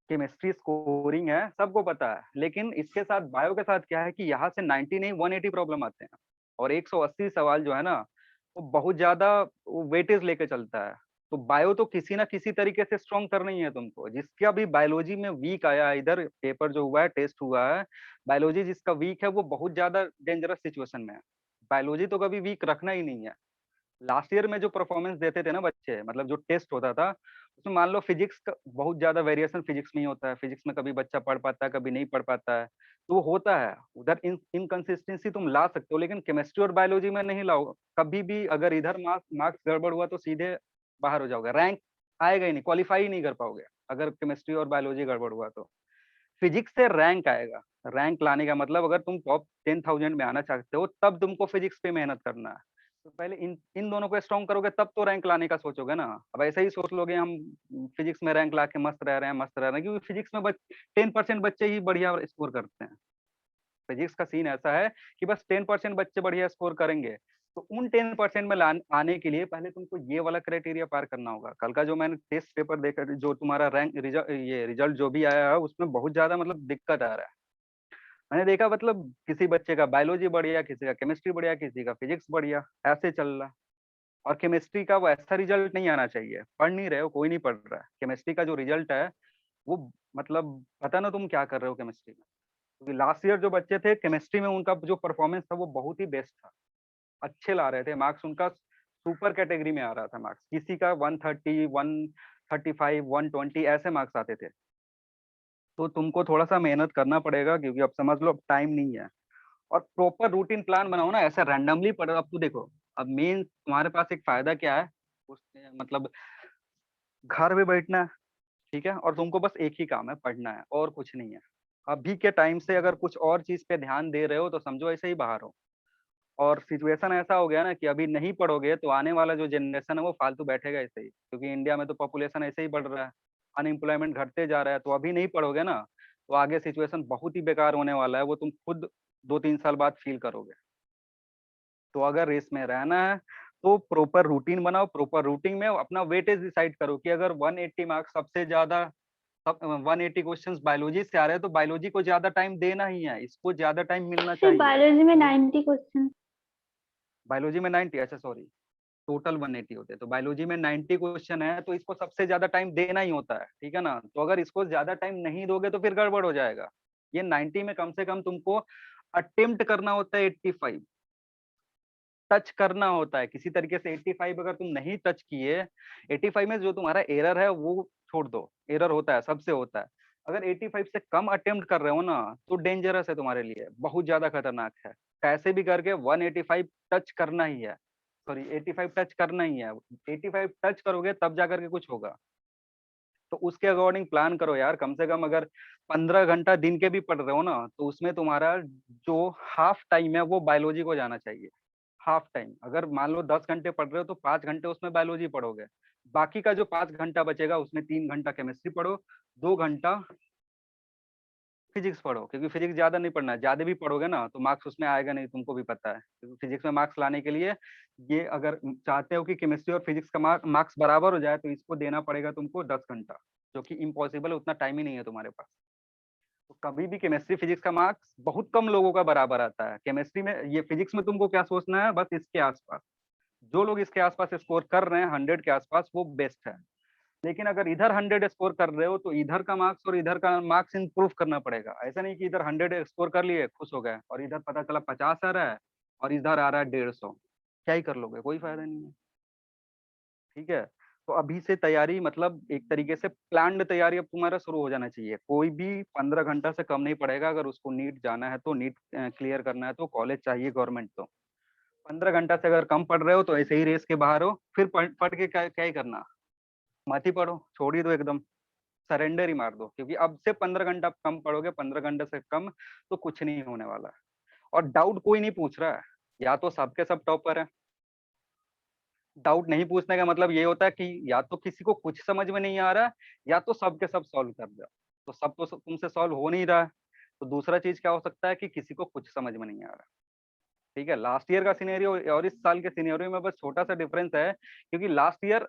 केमिस्ट्री स्कोरिंग है, सबको पता है। लेकिन इसके साथ बायो के साथ क्या है, कि यहाँ से 90 नहीं 180 प्रॉब्लम आते हैं। और 180 सवाल जो है ना, वो बहुत ज्यादा वेटेज लेके चलता है। तो बायो तो किसी ना किसी तरीके से स्ट्रॉन्ग करना ही है तुमको। जिसका भी बायोलॉजी में वीक आया है, इधर पेपर जो हुआ है, टेस्ट हुआ है, बायोलॉजी जिसका वीक है वो बहुत ज्यादा डेंजरस सिचुएशन में है। बायोलॉजी तो कभी वीक रखना ही नहीं है। लास्ट ईयर में जो परफॉर्मेंस देते थे ना बच्चे, मतलब जो टेस्ट होता था, उसमें मान लो फिजिक्स का बहुत ज्यादा वेरिएशन फिजिक्स में ही होता है। फिजिक्स में कभी बच्चा पढ़ पाता है, कभी नहीं पढ़ पाता है। तो वो होता है, उधर इनकंसिस्टेंसी तुम ला सकते हो, लेकिन केमिस्ट्री और बायोलॉजी में नहीं लाओ कभी भी। अगर इधर मार्क्स गड़बड़ हुआ तो सीधे बाहर हो जाओगे, रैंक आएगा ही नहीं, क्वालिफाई ही नहीं कर पाओगे। अगर केमिस्ट्री और बायोलॉजी गड़बड़ हुआ तो फिजिक्स से रैंक आएगा। रैंक लाने का मतलब, अगर तुम टॉप 10,000 में आना चाहते हो, तब तुमको फिजिक्स पे मेहनत करना है। तो पहले इन इन दोनों को स्ट्रॉन्ग करोगे, तब तो रैंक लाने का सोचोगे ना। अब ऐसे ही सोच लोगे हम फिजिक्स में रैंक ला के मस्त रह रहे हैं, मस्त रह रहे हैं, क्योंकि फिजिक्स में 10% बच्चे ही बढ़िया स्कोर करते हैं। फिजिक्स का सीन ऐसा है कि बस 10% बच्चे बढ़िया स्कोर करेंगे। तो उन 10% में आने के लिए पहले तुमको ये वाला क्राइटेरिया पार करना होगा। कल का जो मैंने टेस्ट पेपर देखा, जो तुम्हारा रैंक रिजल्ट जो भी आया है, उसमें बहुत ज्यादा मतलब दिक्कत आ रहा है। मैंने देखा, मतलब किसी बच्चे का बायोलॉजी बढ़िया, किसी का केमिस्ट्री बढ़िया, किसी का फिजिक्स बढ़िया, ऐसे चल रहा है। और केमिस्ट्री का वो ऐसा रिजल्ट नहीं आना चाहिए। पढ़ नहीं रहे हो, कोई नहीं पढ़ रहा है। केमिस्ट्री का जो रिजल्ट है वो, मतलब पता ना तुम क्या कर रहे हो केमिस्ट्री में। क्योंकि लास्ट ईयर जो बच्चे थे केमिस्ट्री में, उनका जो परफॉर्मेंस था वो बहुत ही बेस्ट था। अच्छे ला रहे थे मार्क्स, उनका सुपर कैटेगरी में आ रहा था मार्क्स। किसी का 130, 135, 120 ऐसे मार्क्स आते थे। तो तुमको थोड़ा सा मेहनत करना पड़ेगा, क्योंकि अब समझ लो अब टाइम नहीं है। और प्रॉपर रूटीन प्लान बनाओ ना, ऐसे रैंडमली पढ़ो। अब तो देखो, अब मेन तुम्हारे पास एक फायदा क्या है, उस मतलब घर में बैठना है। ठीक है, और तुमको बस एक ही काम है, पढ़ना है और कुछ नहीं है। अभी के टाइम से अगर कुछ और चीज पे ध्यान दे रहे हो तो समझो ऐसे ही बाहर हो। और सिचुएशन ऐसा हो गया ना कि अभी नहीं पढ़ोगे तो आने वाला जो जनरेशन है वो फालतू बैठेगा ऐसे ही, क्योंकि इंडिया में तो पॉपुलेशन ऐसे ही बढ़ रहा है, अनएम्प्लॉयमेंट घटते जा रहा है। तो अभी नहीं पढ़ोगे ना तो आगे सिचुएशन बहुत ही बेकार होने वाला है, वो तुम खुद 2-3 साल बाद फील करोगे। तो अगर रेस में रहना है तो प्रॉपर रूटीन बनाओ, प्रॉपर रूटीन में अपना वेटेज डिसाइड करो कि अगर 180 मार्क्स सबसे ज्यादा 180 क्वेश्चंस बायोलॉजी से आ रहे हैं तो बायोलॉजी को ज्यादा टाइम देना ही है, इसको ज्यादा टाइम मिलना
सिर्फ
चाहिए।
बायोलॉजी में 90 क्वेश्चन।
बायोलॉजी में 90, अच्छा सॉरी, टोटल 180 होते हैं, तो बायोलॉजी में 90 क्वेश्चन है तो इसको सबसे ज्यादा टाइम देना ही होता है, ठीक है ना। तो अगर इसको ज्यादा टाइम नहीं दोगे तो फिर गड़बड़ हो जाएगा। ये 90 में कम से कम तुमको अटेम्प्ट करना होता है 85, टच करना होता है किसी तरीके से 85। अगर तुम नहीं टच किए 85 में जो तुम्हारा एरर है वो छोड़ दो, एरर होता है, सबसे होता है। अगर 85 से कम अटेम्प्ट कर रहे हो ना तो डेंजरस है तुम्हारे लिए, बहुत ज्यादा खतरनाक है। कैसे भी करके 185 टच करना ही है, सॉरी 85 टच करना ही है। 85 टच करोगे तब जा करके कुछ होगा। तो उसके अकॉर्डिंग प्लान करो यार। कम से कम अगर 15 घंटा दिन के भी पढ़ रहे हो ना तो उसमें तुम्हारा जो हाफ टाइम है वो बायोलॉजी को जाना चाहिए। हाफ टाइम, अगर मान लो 10 घंटे पढ़ रहे हो तो 5 घंटे उसमें बायोलॉजी पढ़ोगे, बाकी का जो 5 घंटा बचेगा उसमें 3 घंटा केमिस्ट्री पढ़ो, 2 घंटा फिजिक्स पढ़ो। क्योंकि फिजिक्स ज्यादा नहीं पढ़ना है, ज्यादा भी पढ़ोगे ना तो मार्क्स उसमें आएगा नहीं, तुमको भी पता है। क्योंकि फिजिक्स में मार्क्स लाने के लिए ये अगर चाहते हो कि केमिस्ट्री और फिजिक्स का मार्क्स बराबर हो जाए तो इसको देना पड़ेगा तुमको 10 घंटा, जो कि इम्पॉसिबल है, उतना टाइम ही नहीं है तुम्हारे पास। तो कभी भी केमिस्ट्री फिजिक्स का मार्क्स बहुत कम लोगों का बराबर आता है। केमिस्ट्री में, ये फिजिक्स में तुमको क्या सोचना है, बस इसके आसपास, जो लोग इसके आसपास स्कोर कर रहे हैं 100 के आसपास वो बेस्ट है। लेकिन अगर इधर 100 स्कोर कर रहे हो तो इधर का मार्क्स और इधर का मार्क्स इंप्रूव करना पड़ेगा। ऐसा नहीं कि इधर 100 स्कोर कर लिए खुश हो गए और इधर पता चला 50 आ रहा है और इधर आ रहा है 150, क्या ही कर लोगे, कोई फायदा नहीं है। ठीक है, तो अभी से तैयारी, मतलब एक तरीके से प्लान्ड तैयारी अब तुम्हारा शुरू हो जाना चाहिए। कोई भी 15 घंटा से कम नहीं पड़ेगा। अगर उसको नीट जाना है तो नीट क्लियर करना है तो कॉलेज चाहिए गवर्नमेंट, तो 15 घंटा से अगर कम पढ़ रहे हो तो ऐसे ही रेस के बाहर हो। फिर पढ़ के क्या ही करना, मत ही पढ़ो, छोड़ ही दो एकदम, सरेंडर ही मार दो। क्योंकि अब से 15 घंटा कम पढ़ोगे, 15 घंटे से कम, तो कुछ नहीं होने वाला है। और डाउट कोई नहीं पूछ रहा है, या तो सबके सब टॉपर है। डाउट नहीं पूछने का मतलब ये होता है कि या तो किसी को कुछ समझ में नहीं आ रहा है या तो सबके सब सॉल्व कर दो। तो सब तो तुमसे सॉल्व हो नहीं रहा है। तो दूसरा चीज क्या हो सकता है कि किसी को कुछ समझ में नहीं आ रहा। ठीक है, लास्ट ईयर का सिनेरियो और इस साल के सिनेरियो में बस छोटा सा डिफरेंस है। क्योंकि लास्ट ईयर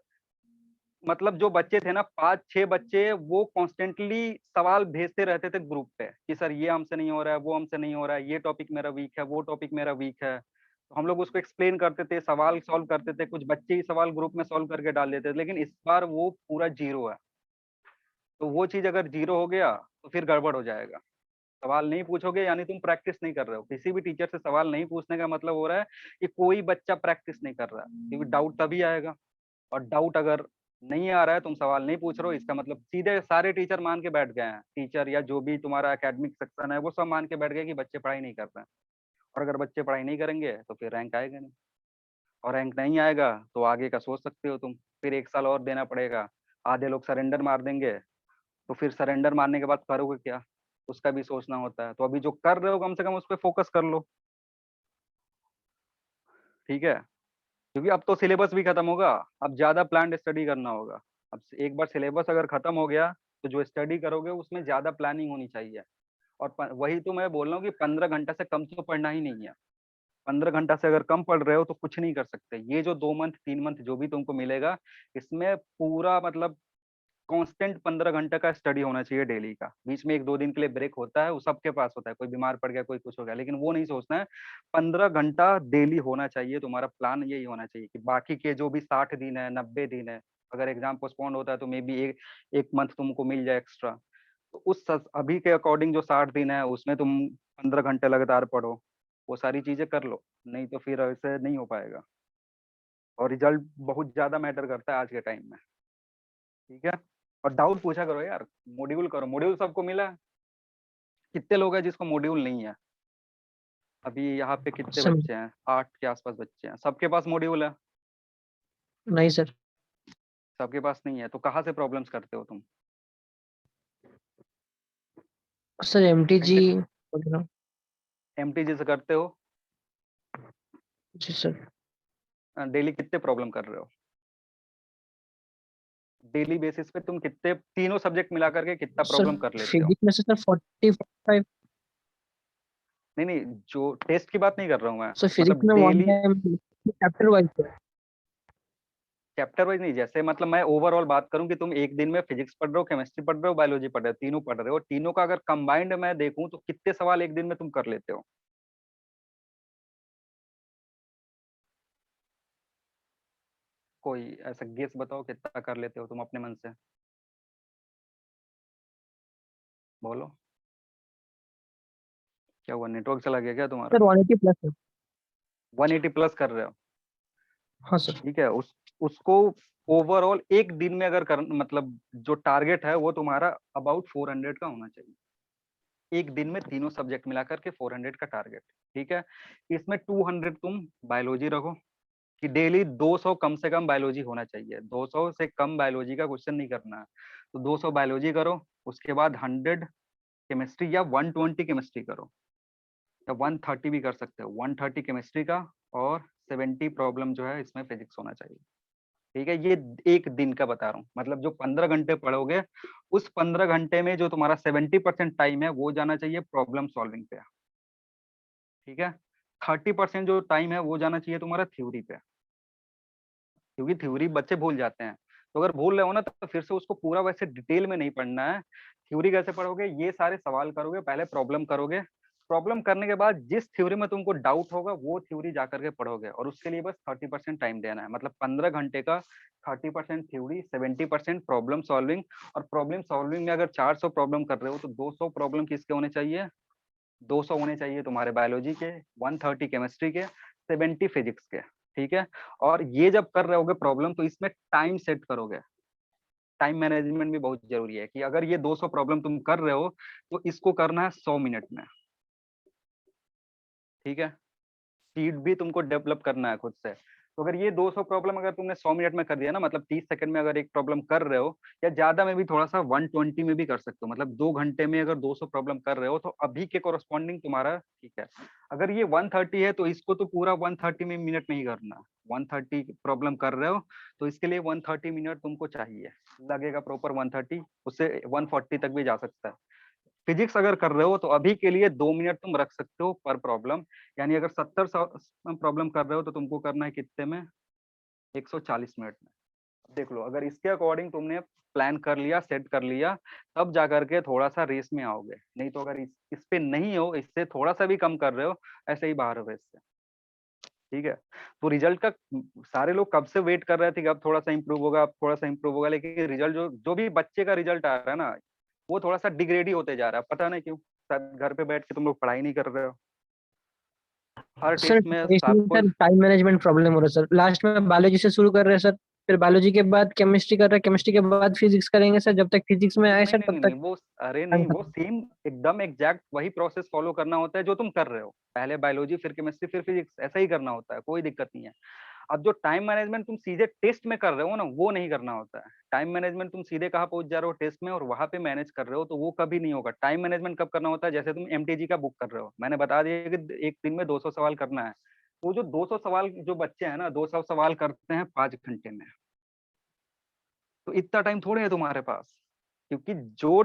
मतलब जो बच्चे थे ना, 5-6 बच्चे, वो कॉन्स्टेंटली सवाल भेजते रहते थे ग्रुप पे कि सर ये हमसे नहीं हो रहा है, वो हमसे नहीं हो रहा है, ये टॉपिक मेरा वीक है, वो टॉपिक मेरा वीक है। तो हम लोग उसको एक्सप्लेन करते थे, सवाल सॉल्व करते थे, कुछ बच्चे ही सवाल ग्रुप में सॉल्व करके डाल देते थे। लेकिन इस बार वो पूरा जीरो है। तो वो चीज अगर जीरो हो गया तो फिर गड़बड़ हो जाएगा। सवाल नहीं पूछोगे यानी तुम प्रैक्टिस नहीं कर रहे हो। किसी भी टीचर से सवाल नहीं पूछने का मतलब हो रहा है कि कोई बच्चा प्रैक्टिस नहीं कर रहा है, क्योंकि डाउट तभी आएगा। और डाउट अगर नहीं आ रहा है, तुम सवाल नहीं पूछ रहे हो, इसका मतलब सीधे सारे टीचर मान के बैठ गए हैं, टीचर या जो भी तुम्हारा एकेडमिक सेक्शन है वो सब मान के बैठ गए कि बच्चे पढ़ाई नहीं कर रहे हैं। और अगर बच्चे पढ़ाई नहीं करेंगे तो फिर रैंक आएगा नहीं, और रैंक नहीं आएगा तो आगे का सोच सकते हो तुम, फिर 1 साल और देना पड़ेगा। आधे लोग सरेंडर मार देंगे, तो फिर सरेंडर मारने के बाद करोगे क्या, उसका भी सोचना होता है। तो अभी जो कर रहे हो कम से कम उस पर फोकस कर लो। ठीक है, क्योंकि अब तो सिलेबस भी खत्म होगा, अब ज्यादा प्लान स्टडी करना होगा। अब एक बार सिलेबस अगर खत्म हो गया तो जो स्टडी करोगे उसमें ज्यादा प्लानिंग होनी चाहिए। और वही तो मैं बोल रहा हूँ कि 15 घंटा से कम तो पढ़ना ही नहीं है। 15 घंटा से अगर कम पढ़ रहे हो तो कुछ नहीं कर सकते। ये जो 2 मंथ 3 मंथ जो भी तुमको मिलेगा, इसमें पूरा मतलब कांस्टेंट 15 घंटे का स्टडी होना चाहिए डेली का। बीच में 1-2 दिन के लिए ब्रेक होता है, वो सबके पास होता है, कोई बीमार पड़ गया, कोई कुछ हो गया, लेकिन वो नहीं सोचना है। 15 घंटा डेली होना चाहिए। तुम्हारा प्लान यही होना चाहिए कि बाकी के जो भी 60 दिन है, 90 दिन है, अगर एग्जाम पोस्टपोन होता है तो मे बी एक मंथ तुमको मिल जाए एक्स्ट्रा। तो अभी के अकॉर्डिंग जो 60 दिन है उसमें तुम 15 घंटे लगातार पढ़ो, वो सारी चीजें कर लो। नहीं तो फिर ऐसे नहीं हो पाएगा। और रिजल्ट बहुत ज्यादा मैटर करता है आज के टाइम में। ठीक है, और डाउट पूछा करो यार, मॉड्यूल करो। मॉड्यूल सबको मिला है? कितने लोग हैं जिसको मॉड्यूल नहीं है? अभी यहाँ पे कितने
सम
बच्चे हैं, 8 के आसपास बच्चे हैं, सबके पास मॉड्यूल है?
नहीं सर।
सबके पास नहीं है, तो कहाँ से प्रॉब्लम्स करते हो तुम?
सर एमटीजी वगैरह।
एमटीजी से करते हो?
जी सर।
डेली कितने प्रॉब्लम कर रहे हो? डेली बेसिस पे तुम कितने, तीनों सब्जेक्ट मिला करके कितना
सर
प्रॉब्लम कर लेते हो?
फिजिक्स में से सर 45।
नहीं नहीं, जो टेस्ट की बात नहीं कर रहा हूँ मैं,
सर फिजिक्स
मतलब
में one
daily
time chapter wise.
Chapter wise नहीं, जैसे मतलब मैं ओवरऑल बात करूं कि तुम एक दिन में फिजिक्स पढ़ रहे हो, केमिस्ट्री पढ़ रहे हो, बायोलॉजी पढ़ रहे हो, तीनों पढ़ रहे हो, तीनों का अगर कंबाइंड मैं देखूं तो कितने सवाल एक दिन में तुम कर लेते हो? कोई ऐसा गेस बताओ कितना कर लेते हो तुम अपने मन से, बोलो। क्या हुआ, नेटवर्क चला गया क्या तुम्हारा?
सर 180 प्लस है।
180 प्लस कर रहे हो?
हाँ सर।
ठीक है, उसको ओवरऑल एक दिन में अगर कर, मतलब जो टारगेट है वो तुम्हारा अबाउट 400 का होना चाहिए। एक दिन में तीनों सब्जेक्ट मिलाकर के 400 का टारगेट। ठीक है, इसमें 200 तुम बायोलॉजी रखो, कि डेली 200 कम से कम बायोलॉजी होना चाहिए, 200 से कम बायोलॉजी का क्वेश्चन नहीं करना है। तो 200 बायोलॉजी करो, उसके बाद 100 केमिस्ट्री या 120 केमिस्ट्री करो, या 130 भी कर सकते हो, 130 केमिस्ट्री का, और 70 प्रॉब्लम जो है इसमें फिजिक्स होना चाहिए। ठीक है, ये एक दिन का बता रहा हूँ, मतलब जो 15 घंटे पढ़ोगे, उस 15 घंटे में जो तुम्हारा 70% टाइम है वो जाना चाहिए प्रॉब्लम सॉल्विंग पे। ठीक है, 30% जो टाइम है वो जाना चाहिए तुम्हारा थ्योरी पे, क्योंकि थ्योरी बच्चे भूल जाते हैं। तो अगर भूल रहे हो ना तो फिर से उसको पूरा वैसे डिटेल में नहीं पढ़ना है। थ्योरी कैसे पढ़ोगे, ये सारे सवाल करोगे, पहले प्रॉब्लम करोगे, प्रॉब्लम करने के बाद जिस थ्योरी में तुमको डाउट होगा वो थ्योरी जा करके पढ़ोगे, और उसके लिए बस 30% टाइम देना है, मतलब 15 घंटे का 30% थ्योरी, 70% प्रॉब्लम सॉल्विंग। और प्रॉब्लम सॉल्विंग में अगर 400 प्रॉब्लम कर रहे हो तो 200 प्रॉब्लम किसके होने चाहिए? 200 होने चाहिए तुम्हारे बायोलॉजी के, 130 केमिस्ट्री के, 70 फिजिक्स के। ठीक है, और ये जब कर रहे होगे प्रॉब्लम तो इसमें टाइम सेट करोगे। टाइम मैनेजमेंट भी बहुत जरूरी है, कि अगर ये 200 प्रॉब्लम तुम कर रहे हो तो इसको करना है 100 मिनट में। ठीक है, स्पीड भी तुमको डेवलप करना है खुद से। तो अगर ये 200 प्रॉब्लम अगर तुमने 100 मिनट में कर दिया ना, मतलब 30 सेकंड में अगर एक प्रॉब्लम कर रहे हो, या ज्यादा में भी थोड़ा सा 120 में भी कर सकते हो, मतलब 2 घंटे में अगर 200 प्रॉब्लम कर रहे हो तो अभी के कोरस्पॉन्डिंग तुम्हारा ठीक है। अगर ये 130 है तो इसको तो पूरा 130 में मिनट में ही करना है। 130 प्रॉब्लम कर रहे हो तो इसके लिए 130 मिनट तुमको चाहिए, लगेगा प्रॉपर 130, उससे 140 तक भी जा सकता है। फिजिक्स अगर कर रहे हो तो अभी के लिए 2 मिनट तुम रख सकते हो पर प्रॉब्लम, यानी अगर 70 प्रॉब्लम कर रहे हो तो तुमको करना है कितने में? 140 मिनट में। देख लो, अगर इसके अकॉर्डिंग तुमने प्लान कर लिया, सेट कर लिया, तब जा करके थोड़ा सा रेस में आओगे, नहीं तो अगर इस पे नहीं हो, इससे थोड़ा सा भी कम कर रहे हो, ऐसे ही बाहर हो रेस से। ठीक है, तो रिजल्ट का सारे लोग कब से वेट कर रहे थे कि अब थोड़ा सा इंप्रूव होगा, अब थोड़ा सा इंप्रूव होगा, लेकिन रिजल्ट जो जो भी बच्चे का रिजल्ट आ रहा है ना, वो थोड़ा सा डिग्रेड ही होते जा रहा है, पता नहीं क्यों। शायद घर पे बैठ के तुम लोग पढ़ाई नहीं कर रहे हो, हर
सर
टेस्ट में
इसमें
सबको।
सर टाइम मैनेजमेंट प्रॉब्लम हो रहा है सर। लास्ट में बायोलॉजी से शुरू कर रहे हैं सर, फिर बायोलॉजी के बाद केमिस्ट्री कर रहे हैं, केमिस्ट्री के बाद फिजिक्स करेंगे सर। जब तक फिजिक्स में
वो
आए
नहीं
सर
नहीं
तब
नहीं नहीं,
तक
वो अरे
टाइम
नहीं, वो
खत्म।
सेम एकदम एग्जैक्ट वही प्रोसेस फॉलो करना होता है जो तुम कर रहे हो, पहले बायोलॉजी फिर केमिस्ट्री फिर फिजिक्स, ऐसा ही करना होता है, कोई दिक्कत नहीं है। अब जो टाइम मैनेजमेंट तुम सीधे टेस्ट में कर रहे हो ना, वो नहीं करना होता है। टाइम मैनेजमेंट तुम सीधे कहाँ पहुंच जा रहे हो, टेस्ट में, और वहां पे मैनेज कर रहे हो, तो वो कभी नहीं होगा। टाइम मैनेजमेंट कब करना होता है, जैसे तुम एमटीजी का बुक कर रहे हो, मैंने बता दिया कि एक दिन में 200 सवाल करना है। वो जो 200 सवाल जो बच्चे हैं ना, 200 सवाल करते हैं 5 घंटे में, तो इतना टाइम थोड़े है तुम्हारे पास। क्योंकि जो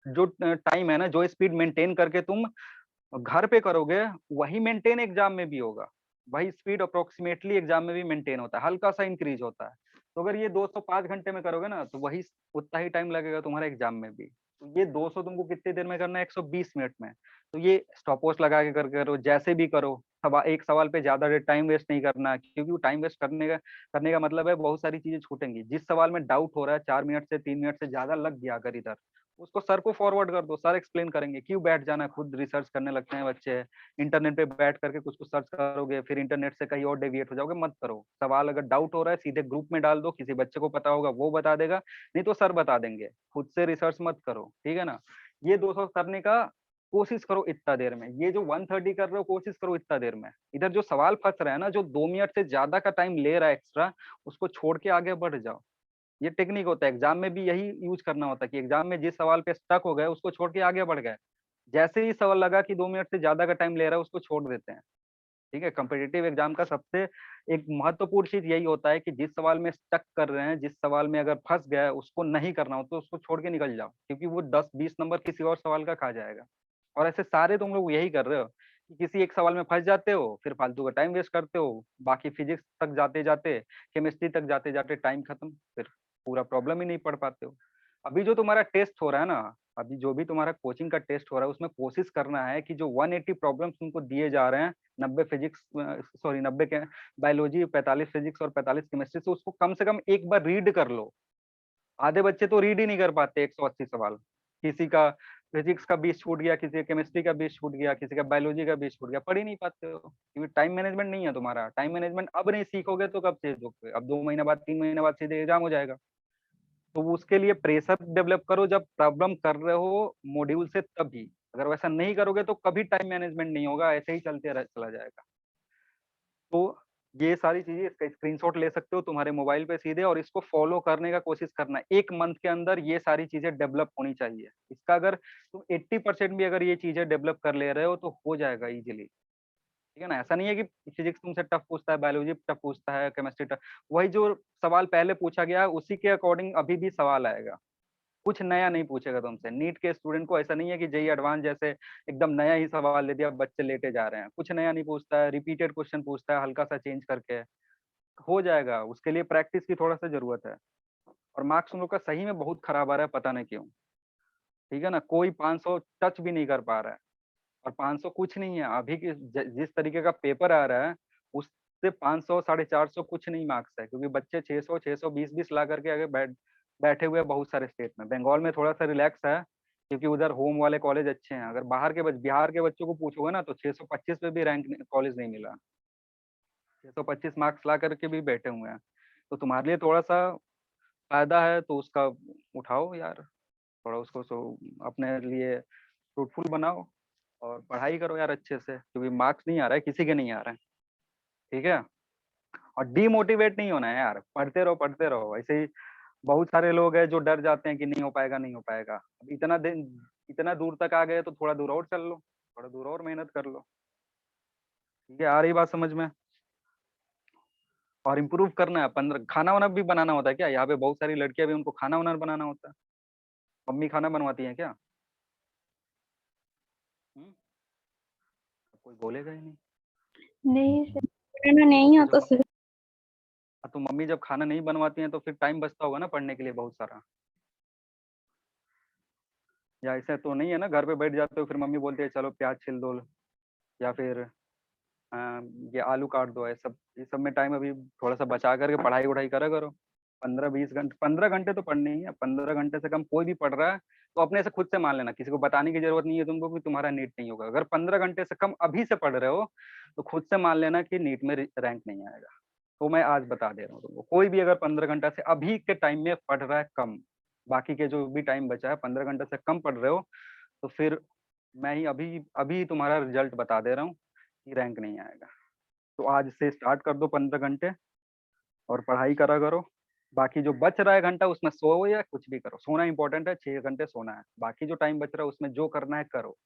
जो टाइम है ना, जो स्पीड मेंटेन करके तुम घर पे करोगे, वही मेंटेन एग्जाम में भी होगा। वही स्पीड अप्रोक्सीमेटली एग्जाम में भी मेंटेन होता है, हल्का सा इंक्रीज होता है। तो अगर ये 205 घंटे में करोगे ना, तो वही उतना ही टाइम लगेगा तुम्हारे एग्जाम में भी। तो ये 200 तुमको कितनी देर में करना है? 120 मिनट में। तो ये स्टॉप वॉच लगा के कर करो, जैसे भी करो, एक सवाल पे ज्यादा देर टाइम वेस्ट नहीं करना, क्योंकि टाइम वेस्ट करने का मतलब है बहुत सारी चीजें छूटेंगी। जिस सवाल में डाउट हो रहा है, 4 मिनट से 3 मिनट से ज्यादा लग गया अगर इधर, उसको सर को फॉरवर्ड कर दो, सर एक्सप्लेन करेंगे। क्यों बैठ जाना, खुद रिसर्च करने लगते हैं बच्चे। इंटरनेट पे बैठ करके कुछ कुछ सर्च करोगे, फिर इंटरनेट से कहीं और डेविएट हो जाओगे, मत करो। सवाल अगर डाउट हो रहा है सीधे ग्रुप में डाल दो, किसी बच्चे को पता होगा वो बता देगा, नहीं तो सर बता देंगे। खुद से रिसर्च मत करो, ठीक है ना। ये 200 करने का कोशिश करो इतना देर में, ये जो 130 कर रहे हो कोशिश करो इतना देर में। इधर जो सवाल फंस रहा है ना, जो 2 मिनट से ज्यादा का टाइम ले रहा है एक्स्ट्रा, उसको छोड़ के आगे बढ़ जाओ। ये टेक्निक होता है, एग्जाम में भी यही यूज करना होता है, कि एग्जाम में जिस सवाल पे स्टक हो गए उसको छोड़ के आगे बढ़ गए, जैसे ही सवाल लगा कि 2 मिनट से ज्यादा का टाइम ले रहा है उसको छोड़ देते हैं। ठीक है, कॉम्पिटिटिव एग्जाम का सबसे एक महत्वपूर्ण चीज यही होता है कि जिस सवाल में स्टक कर रहे हैं, जिस सवाल में अगर फंस गया है उसको नहीं करना हो तो उसको छोड़ के निकल जाओ, क्योंकि वो 10-20 नंबर किसी और सवाल का खा जाएगा। और ऐसे सारे तुम लोग यही कर रहे हो कि किसी एक सवाल में फंस जाते हो, फिर फालतू का टाइम वेस्ट करते हो, बाकी फिजिक्स तक जाते जाते, केमिस्ट्री तक जाते जाते टाइम खत्म, फिर पूरा प्रॉब्लम ही नहीं पढ़ पाते हो। अभी जो तुम्हारा टेस्ट हो रहा है ना, अभी जो भी तुम्हारा कोचिंग का टेस्ट हो रहा है उसमें कोशिश करना है कि जो 180 प्रॉब्लम्स तुमको दिए जा रहे हैं, 90 फिजिक्स, सॉरी 90 के बायोलॉजी, 45 फिजिक्स और 45 केमिस्ट्री से, उसको कम से कम एक बार रीड कर लो। आधे बच्चे तो रीड ही नहीं कर पाते 180 सवाल। किसी का फिजिक्स का 20 छूट गया, किसी का केमिस्ट्री का 20 छूट गया, किसी का बायोलॉजी का 20 छूट गया, पढ़ ही नहीं पाते हो, क्योंकि टाइम मैनेजमेंट नहीं है तुम्हारा। टाइम मैनेजमेंट अब नहीं सीखोगे तो कब सीखोगे? अब 2 महीने बाद, 3 महीने बाद सीधे एग्जाम हो जाएगा। तो उसके लिए प्रेशर डेवलप करो जब प्रॉब्लम कर रहे हो मॉड्यूल से, तभी। अगर वैसा नहीं करोगे तो कभी टाइम मैनेजमेंट नहीं होगा, ऐसे ही चला जाएगा। तो ये सारी चीजें, इसका स्क्रीनशॉट ले सकते हो तुम्हारे मोबाइल पे सीधे, और इसको फॉलो करने का कोशिश करना। 1 मंथ के अंदर ये सारी चीजें डेवलप होनी चाहिए। इसका अगर तुम 80% भी अगर ये चीजें डेवलप कर ले रहे हो तो हो जाएगा इजीली। ठीक है ना? ऐसा नहीं है कि फिजिक्स तुमसे टफ पूछता है, बायोलॉजी टफ पूछता है, केमिस्ट्री टफ। वही जो सवाल पहले पूछा गया है उसी के अकॉर्डिंग अभी भी सवाल आएगा, कुछ नया नहीं पूछेगा तुमसे। नीट के स्टूडेंट को ऐसा नहीं है कि जेई एडवांस जैसे एकदम नया ही सवाल दे दिया, बच्चे लेटे जा रहे हैं। कुछ नया नहीं पूछता है, रिपीटेड क्वेश्चन पूछता है, हल्का सा चेंज करके। हो जाएगा, उसके लिए प्रैक्टिस की थोड़ा सा जरूरत है। और मार्क्स उन लोग का सही में बहुत खराब आ रहा है, पता नहीं क्यों। ठीक है ना? कोई 500 टच भी नहीं कर पा रहा है। और 500 कुछ नहीं है, अभी के जिस तरीके का पेपर आ रहा है उससे 500 450 कुछ नहीं मार्क्स है, क्योंकि बच्चे 600 620 ला करके आगे बैठे हुए हैं बहुत सारे स्टेट में। बंगाल में थोड़ा सा रिलैक्स है, क्योंकि उधर होम वाले कॉलेज अच्छे हैं। अगर बाहर के बिहार के बच्चों को पूछोगे ना तो 625 पे भी रैंक कॉलेज नहीं मिला। 625 मार्क्स ला करके भी बैठे हुए हैं। तो तुम्हारे लिए थोड़ा सा फायदा है तो उसका उठाओ यार, थोड़ा उसको अपने लिए फ्रूटफुल बनाओ और पढ़ाई करो यार अच्छे से, क्योंकि मार्क्स नहीं आ रहा है, किसी के नहीं आ रहे हैं। ठीक है? और डीमोटिवेट नहीं होना है यार, पढ़ते रहो पढ़ते रहो। ऐसे ही बहुत सारे लोग हैं जो डर जाते हैं कि नहीं हो पाएगा नहीं हो पाएगा। अब इतना दूर तक आ गए तो थोड़ा दूर और चल लो, थोड़ा दूर और मेहनत कर लो। ठीक है? आ रही बात समझ में? और इम्प्रूव करना है। 15 खाना वाना भी बनाना होता है क्या? यहाँ पे बहुत सारी लड़कियां भी, उनको खाना वाना बनाना होता है। मम्मी खाना बनवाती है क्या? हम्म? कोई बोलेगा ही नहीं।
नहीं सर, बनाना नहीं
तो
आता सर।
तो मम्मी जब खाना नहीं बनवाती हैं तो फिर टाइम बचता होगा ना पढ़ने के लिए बहुत सारा। या ऐसे तो नहीं है ना, घर पे बैठ जाते हो फिर मम्मी बोलती है चलो प्याज छिल दो, या फिर अ, ये आलू काट दो। ये सब में टाइम अभी थोड़ा सा बचा करके पढ़ाई वढ़ाई करा करो। 15-20 घंटे, 15 घंटे तो पढ़ने ही है। 15 घंटे से कम कोई भी पढ़ रहा है तो अपने से खुद से मान लेना, किसी को बताने की जरूरत नहीं है तुमको कि तुम्हारा नीट नहीं होगा। अगर 15 घंटे से कम अभी से पढ़ रहे हो तो खुद से मान लेना कि नीट में रैंक नहीं आएगा। तो मैं आज बता दे रहा हूँ तुमको, कोई भी अगर 15 घंटा से अभी के टाइम में पढ़ रहा है कम, बाकी के जो भी टाइम बचा है 15 घंटे से कम पढ़ रहे हो, तो फिर मैं ही अभी अभी तुम्हारा रिजल्ट बता दे रहा हूँ कि रैंक नहीं आएगा। तो आज से स्टार्ट कर दो 15 घंटे और पढ़ाई करा करो। बाकी जो बच रहा है घंटा उसमें सो या कुछ भी करो। सोना इंपॉर्टेंट है, 6 घंटे सोना है। बाकी जो टाइम बच रहा है उसमें जो करना है करो।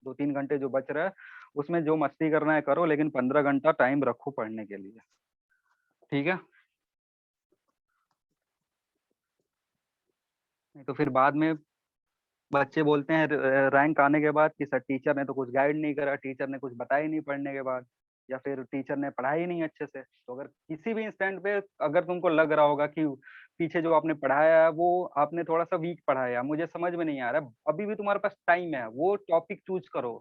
2-3 घंटे जो बच रहा है उसमें जो मस्ती करना है करो, लेकिन 15 घंटा टाइम रखो पढ़ने के लिए। ठीक है? नहीं तो फिर बाद में बच्चे बोलते हैं रैंक आने के बाद कि सर टीचर ने तो कुछ गाइड नहीं करा, टीचर ने कुछ बताया ही नहीं पढ़ने के बाद, या फिर टीचर ने पढ़ाया ही नहीं अच्छे से। तो अगर किसी भी इंस्टेंट पे अगर तुमको लग रहा होगा कि पीछे जो आपने पढ़ाया है वो आपने थोड़ा सा वीक पढ़ाया, मुझे समझ में नहीं आ रहा, अभी भी तुम्हारे पास टाइम है, वो टॉपिक चूज करो,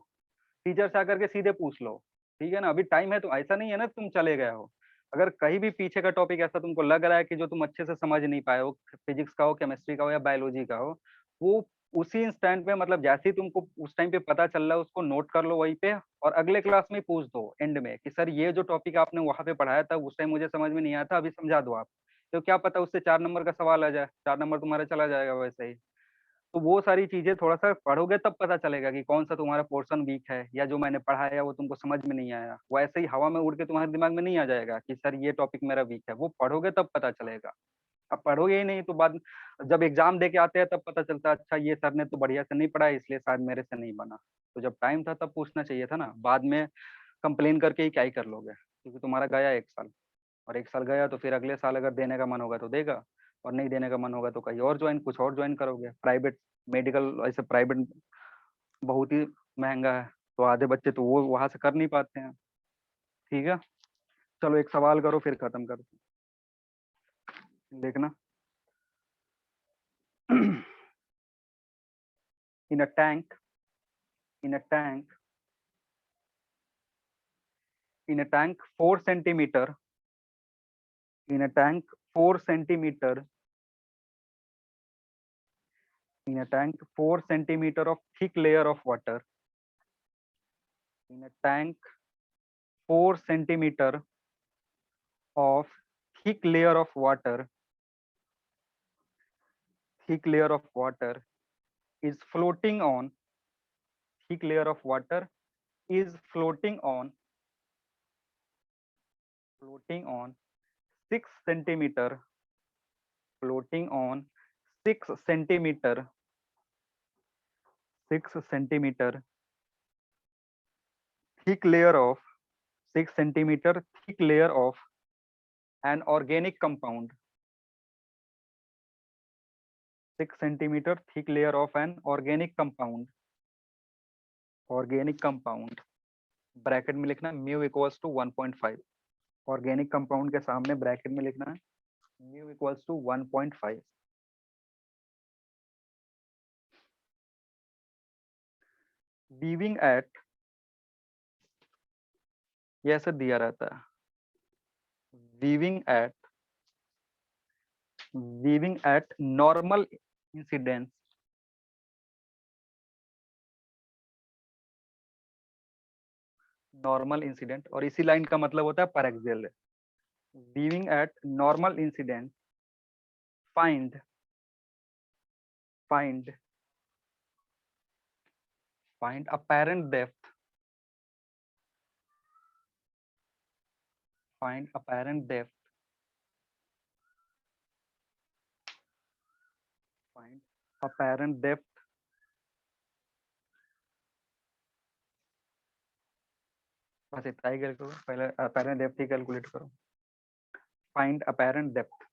टीचर से आकर के सीधे पूछ लो। ठीक है ना? अभी टाइम है, तो ऐसा नहीं है ना तुम चले गए हो। अगर कहीं भी पीछे का टॉपिक ऐसा तुमको लग रहा है कि जो तुम अच्छे से समझ नहीं पाए हो, फिजिक्स का हो, केमिस्ट्री का हो या बायोलॉजी का हो, वो उसी इंस्टेंट पे, मतलब जैसे ही तुमको उस टाइम पे पता चल रहा है उसको नोट कर लो वहीं पे, और अगले क्लास में पूछ दो एंड में कि सर ये जो टॉपिक आपने वहां पे पढ़ाया था उस टाइम मुझे समझ में नहीं आया था, अभी समझा दो आप। तो क्या पता उससे 4 नंबर का सवाल आ जाए, 4 नंबर तुम्हारा चला जाएगा वैसे ही। तो वो सारी चीजें थोड़ा सा पढ़ोगे तब पता चलेगा कि कौन सा तुम्हारा पोर्शन वीक है, या जो मैंने पढ़ाया वो तुमको समझ में नहीं आया। वो ऐसे ही हवा में उड़ के तुम्हारे दिमाग में नहीं आ जाएगा कि सर ये टॉपिक मेरा वीक है, वो पढ़ोगे तब पता चलेगा। अब पढ़ोगे ही नहीं तो बाद जब एग्जाम दे के आते हैं तब पता चलता है अच्छा ये सर ने तो बढ़िया से नहीं पढ़ा इसलिए शायद मेरे से नहीं बना। तो जब टाइम था तब पूछना चाहिए था ना, बाद में कंप्लेन करके ही क्या ही कर लोगे, क्योंकि तुम्हारा गया 1 साल, और 1 साल गया तो फिर अगले साल अगर देने का मन होगा तो देगा, और नहीं देने का मन होगा तो कहीं और ज्वाइन, कुछ और ज्वाइन करोगे प्राइवेट मेडिकल। ऐसे प्राइवेट बहुत ही महंगा है, तो आधे बच्चे तो वो वहां से कर नहीं पाते हैं। ठीक है, चलो एक सवाल करो फिर खत्म करते हैं। देखना in a tank in a tank in a tank 4 centimeter in a tank 4 centimeter in a tank 4 centimeter of thick layer of water in a tank 4 centimeter of thick layer of water thick layer of water is floating on thick layer of water is floating on 6 centimeter floating on 6 centimeter 6 centimeter thick layer of 6 centimeter thick layer of an organic compound 6 centimeter thick layer of an organic compound bracket में लिखना mu equals to 1.5। Organic compound के सामने ब्रैकेट में लिखना है mu equals to 1.5। Viewing at, ये ऐसे दिया रहता है, viewing at normal incidence normal incident, और इसी लाइन का मतलब होता है paraxial. Viewing at normal incident find apparent depth find apparent depth find apparent depth बस इतना ही करो, पहले apparent depth ही कैलकुलेट करो। find apparent depth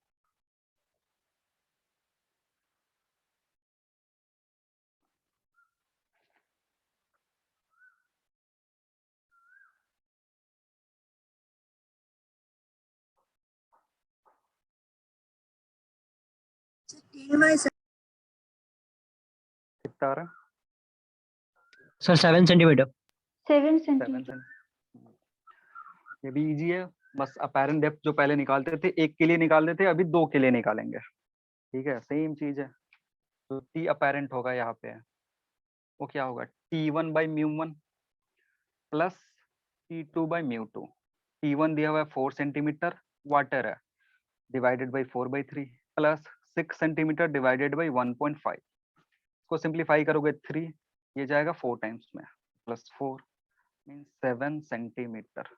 कितना आ रहा है?
Sir 7 centimetre.
7
7
सेंटीमीटर।
ये भी इजी है, बस apparent depth जो पहले निकालते थे एक के लिए निकालते थे, अभी 2 के लिए निकालेंगे। ठीक है, सेम चीज है। तो T apparent होगा यहाँ पे, वो क्या होगा T1 by μ1 plus T2 by μ2। T1 दिया हुआ है 4 सेंटीमीटर वाटर है, divided by 4/3 plus 6 centimetre divided by 1.5। इसको सिंप्लीफाई करोगे 3, ये जाएगा 4 टाइम्स में, प्लस 4 मीन 7 सेंटीमीटर।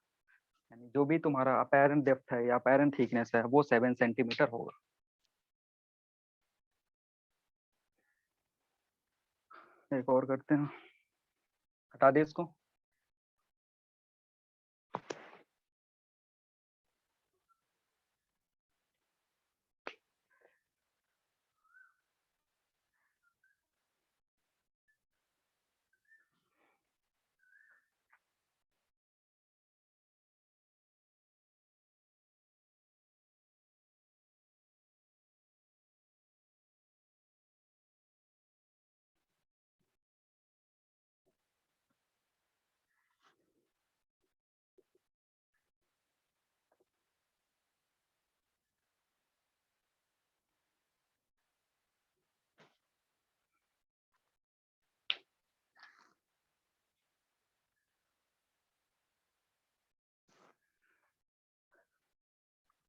यानी जो भी तुम्हारा अपैरेंट डेप्थ है या अपैरेंट थिकनेस है वो 7 सेंटीमीटर होगा। एक और करते हैं, हटा दे इसको।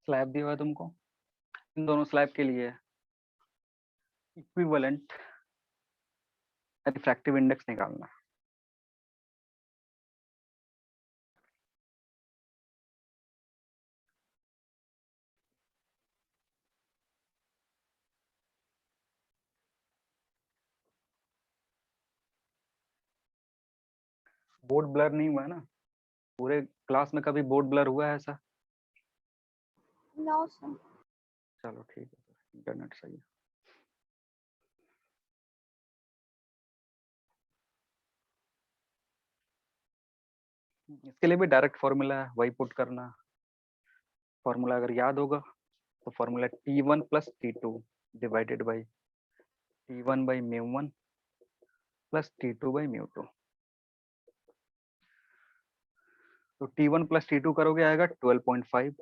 स्लैब दिया हुआ है तुमको, इन दोनों स्लैब के लिए इक्विवेलेंट रिफ्रैक्टिव इंडेक्स निकालना है। बोर्ड ब्लर नहीं हुआ है ना? पूरे क्लास में कभी बोर्ड ब्लर हुआ है ऐसा?
No sir.
चलो ठीक है सर, इंटरनेट सही है। इसके लिए भी डायरेक्ट फॉर्मूला है, वही पुट करना। फॉर्मूला अगर याद होगा तो formula T1 plus T2 divided by T1 by μ1 plus T2 by μ2। तो T1 प्लस T2 करोगे आएगा 12.5,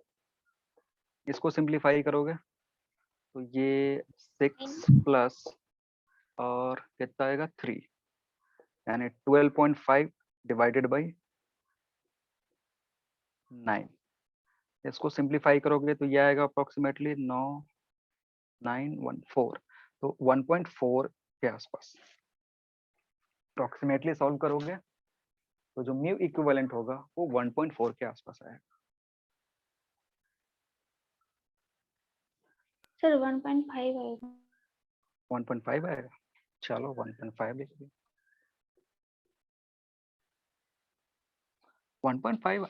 इसको सिंप्लीफाई करोगे तो ये 6 प्लस और कितना आएगा 3, यानी 12.5 डिवाइडेड बाई 9। इसको सिंप्लीफाई करोगे तो ये आएगा अप्रोक्सीमेटली 9914, तो 1.4 के आसपास अप्रोक्सीमेटली सॉल्व करोगे तो जो म्यू इक्विवेलेंट होगा वो 1.4 के आसपास आएगा।
सर 1.5 आएगा।
1.5 आएगा, चलो 1.5 लिख दिया। 1.5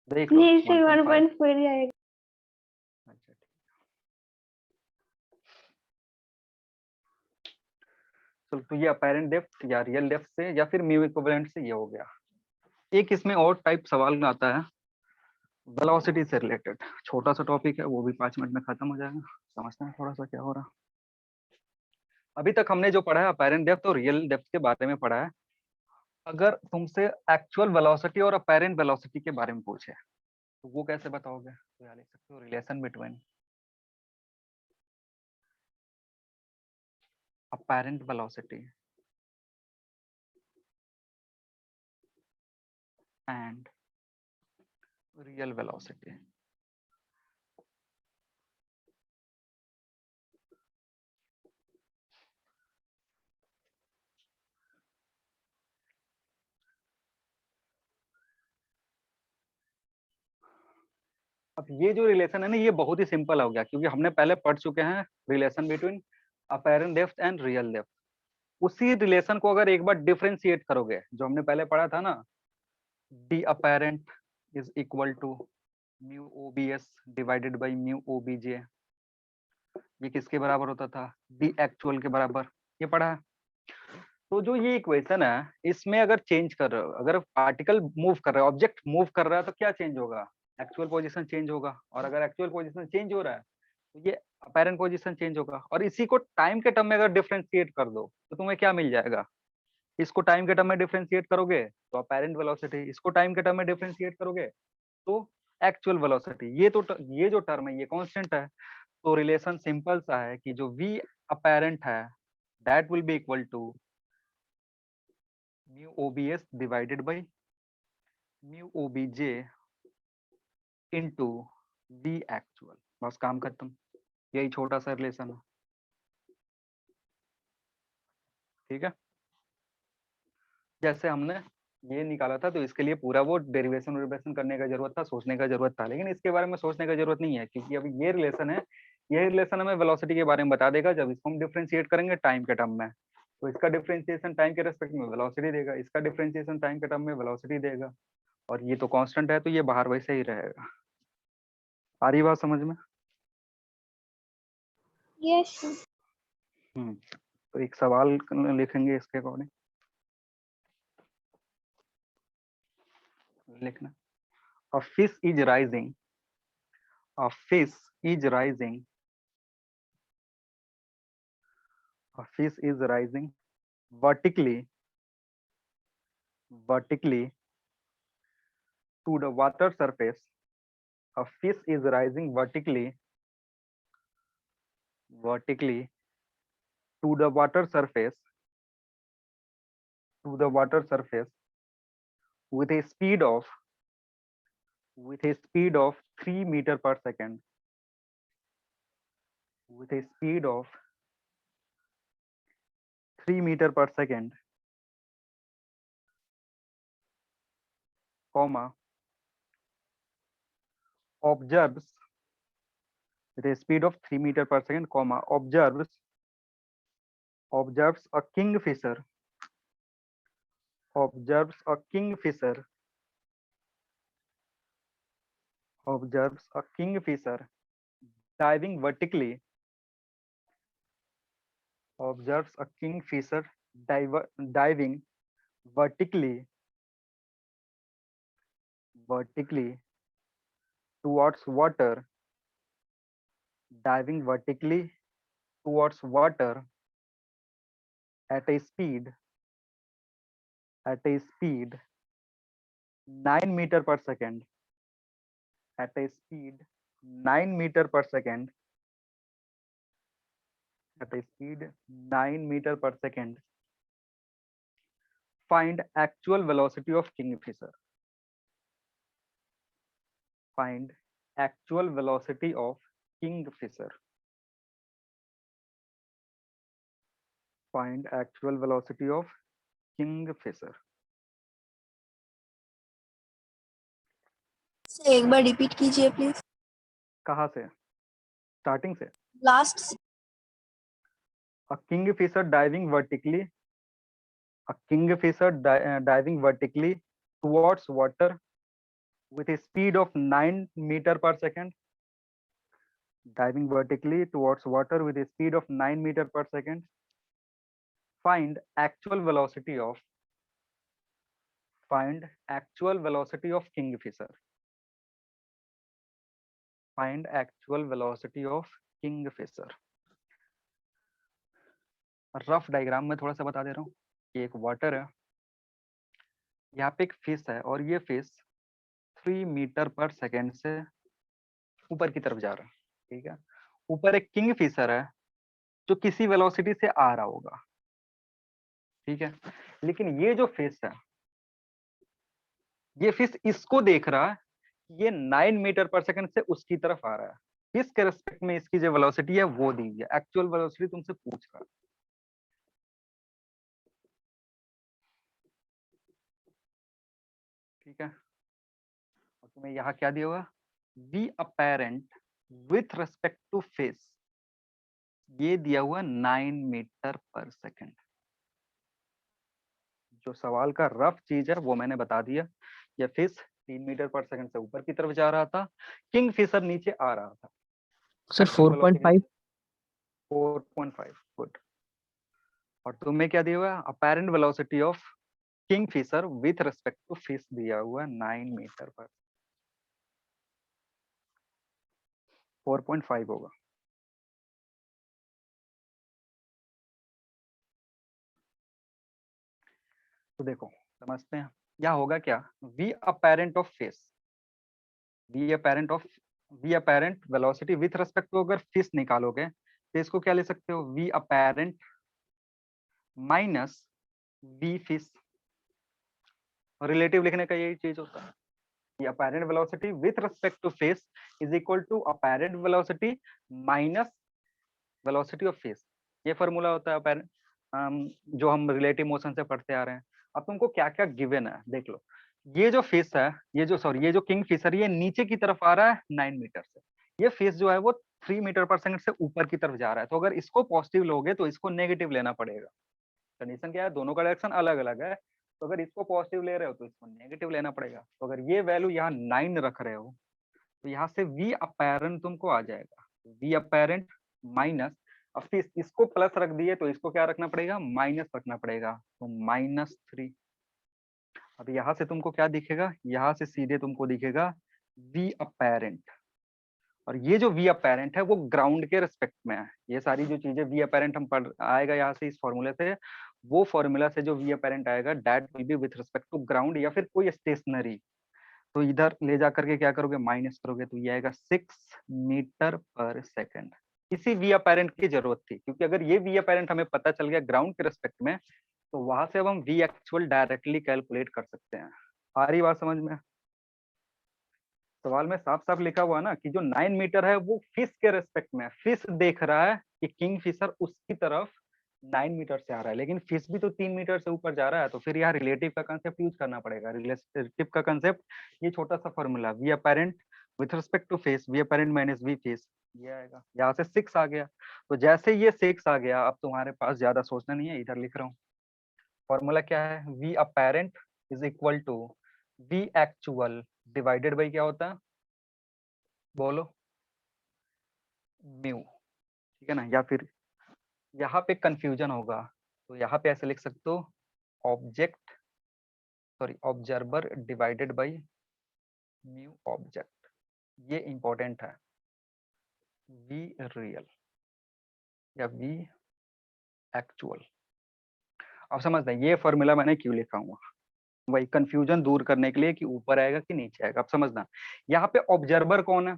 देख लो।
नहीं सर
1.5
1.4 ही आएगा।
अच्छा ठीक। चलो तो ये अपेरेंट डेप्थ या रियल डेप्थ से या फिर म्यू इक्विवेलेंट से ये हो गया। एक इसमें और टाइप सवाल में आता है वेलोसिटी से रिलेटेड, छोटा सा टॉपिक है, वो भी 5 मिनट में खत्म हो जाएगा। समझते हैं थोड़ा सा क्या हो रहा। अभी तक हमने जो पढ़ा है अपेरेंट डेप्थ और रियल डेप्थ के बारे में पढ़ा है। अगर तुमसे एक्चुअल वेलोसिटी और अपेरेंट वेलोसिटी के बारे में पूछे तो वो कैसे बताओगे? तो यहाँ लिख सकते हो relation between apparent velocity and real velocity। अब ये जो रिलेशन है ना ये बहुत ही सिंपल हो गया क्योंकि हमने पहले पढ़ चुके हैं relation between apparent depth and real depth. उसी रिलेशन को अगर एक बार डिफरेंशिएट करोगे, जो हमने पहले पढ़ा था ना, d apparent is equal to mu OBS divided by mu OBJ, ये किसके बराबर होता था? डी एक्चुअल के बराबर, ये पढ़ा है। तो जो ये इक्वेशन है इसमें अगर चेंज कर रहे हो, अगर पार्टिकल मूव कर रहा है, ऑब्जेक्ट मूव कर रहा है तो क्या चेंज होगा? एक्चुअल पोजीशन चेंज होगा, और अगर एक्चुअल पोजीशन चेंज हो रहा है तो ये अपेरेंट पोजीशन चेंज होगा। और इसी को टाइम के टर्म में अगर डिफरेंशिएट कर दो तो तुम्हें क्या मिल जाएगा? इसको टाइम के टर्म में डिफरेंशिएट करोगे तो अपेरेंट वेलोसिटी, इसको टाइम के टर्म में डिफरेंशिएट करोगे तो एक्चुअल वेलोसिटी। ये जो टर्म है ये कांस्टेंट है। तो रिलेशन सिंपल सा है कि जो v अपेरेंट है that will be equal to mu OBS divided by mu OBJ into v actual. बस काम खत्म, यही छोटा सा रिलेशन है। ठीक है, जैसे हमने ये निकाला था तो इसके लिए पूरा वो डेरिवेशन करने का जरूरत था, सोचने का जरूरत था, लेकिन इसके बारे में सोचने का जरूरत नहीं है क्योंकि अभी ये रिलेशन है, ये रिलेशन हमें वेलोसिटी के बारे में बता देगा जब इसको हम डिफरेंशिएट करेंगे टाइम के टर्म में। तो इसका डिफरेंशिएशन टाइम के रेस्पेक्ट में वेलोसिटी देगा, इसका डिफरेंशिएशन टाइम के टर्म में वेलोसिटी देगा, और ये तो कांस्टेंट है तो ये बाहर वैसे ही रहेगा। आ रही बात समझ में?
यस।
तो एक सवाल लिखेंगे इसके अकॉर्डिंग, लिखना a fish is rising, a fish is rising, a fish is rising vertically to the water surface, a fish is rising vertically to the water surface with a speed of 3 meter per second, with a speed of 3 meter per second, comma, observes with a speed of 3 meter per second, comma, observes a kingfisher observes a kingfisher diving vertically observes a kingfisher diving vertically towards water diving vertically towards water at a speed 9 meter per second at a speed 9 meter per second at a speed 9 meter per second. Find actual velocity of kingfisher. Find actual velocity of kingfisher. Find actual velocity of kingfisher.
Sir एक बार रिपीट कीजिए प्लीज.
कहाँ से? स्टार्टिंग से.
Last.
A kingfisher diving vertically. A kingfisher diving vertically towards water with a speed of 9 meter per second. Diving vertically towards water with a speed of 9 meter per second. Find actual velocity of kingfisher. Find actual velocity of kingfisher. Rough diagram में थोड़ा सा बता दे रहा हूँ कि एक वाटर है, यहाँ पे एक फिश है और ये फिश 3 मीटर पर सेकेंड से ऊपर की तरफ जा रहा है. ठीक है. ऊपर एक किंगफिशर है जो किसी वेलोसिटी से आ रहा होगा. ठीक है. लेकिन ये जो फिश है, ये फिश इसको देख रहा है, ये 9 मीटर पर सेकंड से उसकी तरफ आ रहा है. फिश के रेस्पेक्ट में इसकी जो वेलोसिटी है वो दी है. एक्चुअल वेलोसिटी तुमसे पूछ रहा है. ठीक है. और तुम्हें यहाँ क्या दिया हुआ? V apparent with respect to fish, ये दिया हुआ 9 मीटर पर सेकंड. जो सवाल का रफ चीज है वो मैंने बता दिया. ये फिश 3 मीटर पर सेकंड से ऊपर की तरफ जा रहा था, किंगफिशर नीचे आ रहा था.
सर 4.5.
4.5. गुड. और तुम्हें क्या दिया हुआ? Apparent velocity of kingfisher with respect to fish दिया हुआ 9 मीटर पर. 4.5 होगा. तो देखो समझते हैं क्या होगा. क्या v apparent of fish, v apparent velocity with respect to, अगर फिश निकालोगे तो इसको क्या ले सकते हो? V apparent minus v fish. Relative लिखने का यही चीज होता है. apparent velocity with respect to phase is equal to apparent velocity minus velocity of phase. ये फॉर्मूला होता है apparent, जो हम रिलेटिव मोशन से पढ़ते आ रहे हैं. अब तुमको क्या क्या गिवन है देख लो. ये जो फिश है, ये जो किंगफिशर, ये नीचे की तरफ आ रहा है 9 मीटर से. ये फिश जो है वो 3 मीटर पर सेकंड से ऊपर की तरफ जा रहा है. तो अगर इसको पॉजिटिव लोगे तो इसको नेगेटिव लेना पड़ेगा. कंडीशन क्या है? दोनों का डायरेक्शन अलग अलग है. तो अगर इसको पॉजिटिव ले रहे हो तो इसको नेगेटिव लेना पड़ेगा. तो अगर ये वैल्यू यहाँ 9 रख रहे हो तो यहाँ से वी अपेरेंट तुमको आ जाएगा. वी अपेरेंट माइनस, अब फिर इसको प्लस रख दिए तो इसको क्या रखना पड़ेगा? माइनस रखना पड़ेगा. तो -3. अब यहाँ से तुमको क्या दिखेगा? यहाँ से सीधे तुमको दिखेगा वी अपेरेंट. और ये जो वी अपेरेंट है वो ग्राउंड के रिस्पेक्ट में है. ये सारी जो चीजें वी अपेरेंट हम पढ़ आएगा यहाँ से इस फॉर्मूले से, वो फॉर्मूला से जो वी अपेरेंट आएगा that will be with respect to ground या फिर कोई स्टेशनरी. तो इधर ले जा करके क्या करोगे? माइनस करोगे तो ये आएगा 6 मीटर पर सेकंड. इसी वी अपेरेंट की जरूरत थी, क्योंकि अगर ये वी अपेरेंट हमें पता चल गया ग्राउंड के रिस्पेक्ट में तो वहां से अब हम वी एक्चुअल डायरेक्टली कैलकुलेट कर सकते हैं. आ रही बात समझ में? सवाल में साफ साफ लिखा हुआ ना कि जो 9 मीटर है वो फिश के रेस्पेक्ट में. फिश देख रहा है कि किंगफिशर उसकी तरफ 9 मीटर से आ रहा है, लेकिन फिश भी तो 3 मीटर से ऊपर जा रहा है. तो फिर यहाँ रिलेटिव का कंसेप्ट यूज करना पड़ेगा. रिलेटिव का कंसेप्ट ये छोटा सा formula, v apparent with respect to fish, v apparent minus v fish, ये आएगा. यहाँ से 6 आ गया. तो जैसे ये 6 आ गया, अब तुम्हारे पास ज्यादा सोचना नहीं है, इधर लिख रहा हूँ फॉर्मूला क्या है, V apparent is equal to V actual divided by क्या होता है, बोलो, म्यू, ठीक है ना। या फिर यहाँ पे कंफ्यूजन होगा तो यहाँ पे ऐसे लिख सकते हो, object sorry observer divided by mu object, ये इंपॉर्टेंट है, V रियल या V एक्चुअल। अब समझते हैं ये फॉर्मूला मैंने क्यों लिखा हुआ, वही कंफ्यूजन दूर करने के लिए कि ऊपर आएगा कि नीचे आएगा। अब समझना यहाँ पे ऑब्जर्वर कौन है,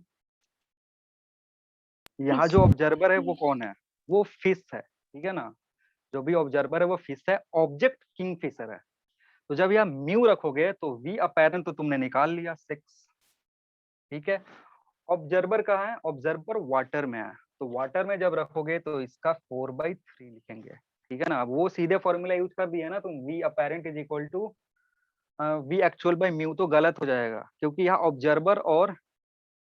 यहाँ जो ऑब्जर्वर है वो कौन है, वो फिश है, ठीक है ना। जो भी ऑब्जर्वर है वो फिश है, ऑब्जेक्ट किंग फिशर है। तो जब यहाँ म्यू रखोगे तो वी अपैरेंट तो तुमने निकाल लिया 6, ठीक है। ऑब्जर्वर कहाँ है, ऑब्जर्वर वाटर में है, तो वाटर में जब रखोगे तो इसका 4/3 लिखेंगे, ठीक है ना। अब वो सीधे फॉर्मूला यूज कर दिया ना तुम, v apparent is equal to v actual by mu, तो गलत हो जाएगा क्योंकि यहाँ ऑब्जर्वर और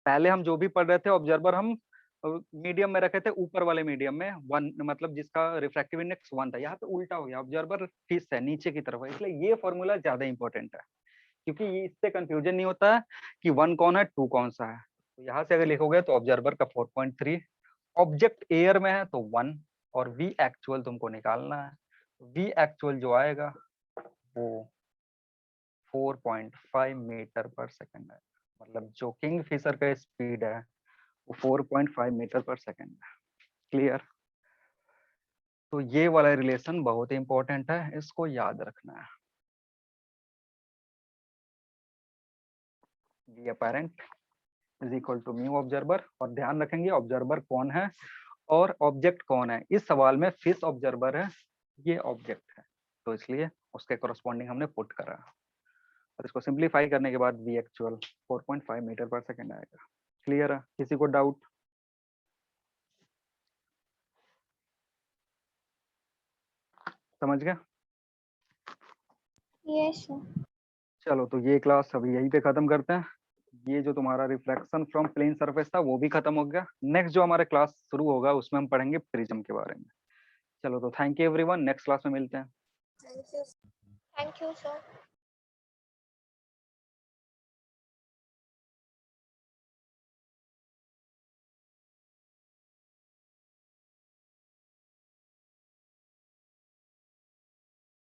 पहले हम जो भी पढ़ रहे थे ऑब्जर्वर हम मीडियम में रखे थे, ऊपर वाले मीडियम में 1 मतलब जिसका रिफ्रैक्टिव इंडेक्स 1 था, यहाँ पे उल्टा हो गया, ऑब्जर्वर फिश है नीचे की तरफ है, इसलिए ये फॉर्मूला ज्यादा इंपॉर्टेंट है क्योंकि इससे कंफ्यूजन नहीं होता है कि 1 कौन है 2 कौन सा है। तो यहाँ से अगर लिखोगे तो ऑब्जर्वर का 4.3, ऑब्जेक्ट एयर में है तो 1 और वी एक्चुअल तुमको निकालना है, वी एक्चुअल जो आएगा वो 4.5 मीटर पर सेकंड है, मतलब जो किंग फिशर का स्पीड है वो 4.5 मीटर पर सेकंड है। क्लियर। तो ये वाला रिलेशन बहुत इंपॉर्टेंट है, इसको याद रखना है। V apparent is equal to mu observer, और ध्यान रखेंगे ऑब्जर्वर कौन है और ऑब्जेक्ट कौन है। इस सवाल में फिश ऑब्जर्वर है, ये ऑब्जेक्ट है, तो इसलिए उसके करस्पॉन्डिंग हमने पुट करा और इसको सिंप्लीफाई करने के बाद V एक्चुअल 4.5 मीटर पर सेकंड आएगा। क्लियर है, किसी को डाउट? समझ गया?
Yes sir.
चलो तो ये क्लास अभी यहीं पे खत्म करते हैं। ये जो तुम्हारा रिफ्लेक्शन फ्रॉम प्लेन सरफेस था वो भी खत्म हो गया। नेक्स्ट जो हमारा क्लास शुरू होगा उसमें हम पढ़ेंगे प्रिज्म के बारे में। चलो तो thank you everyone, next class में मिलते हैं।
Thank you. Thank you, sir.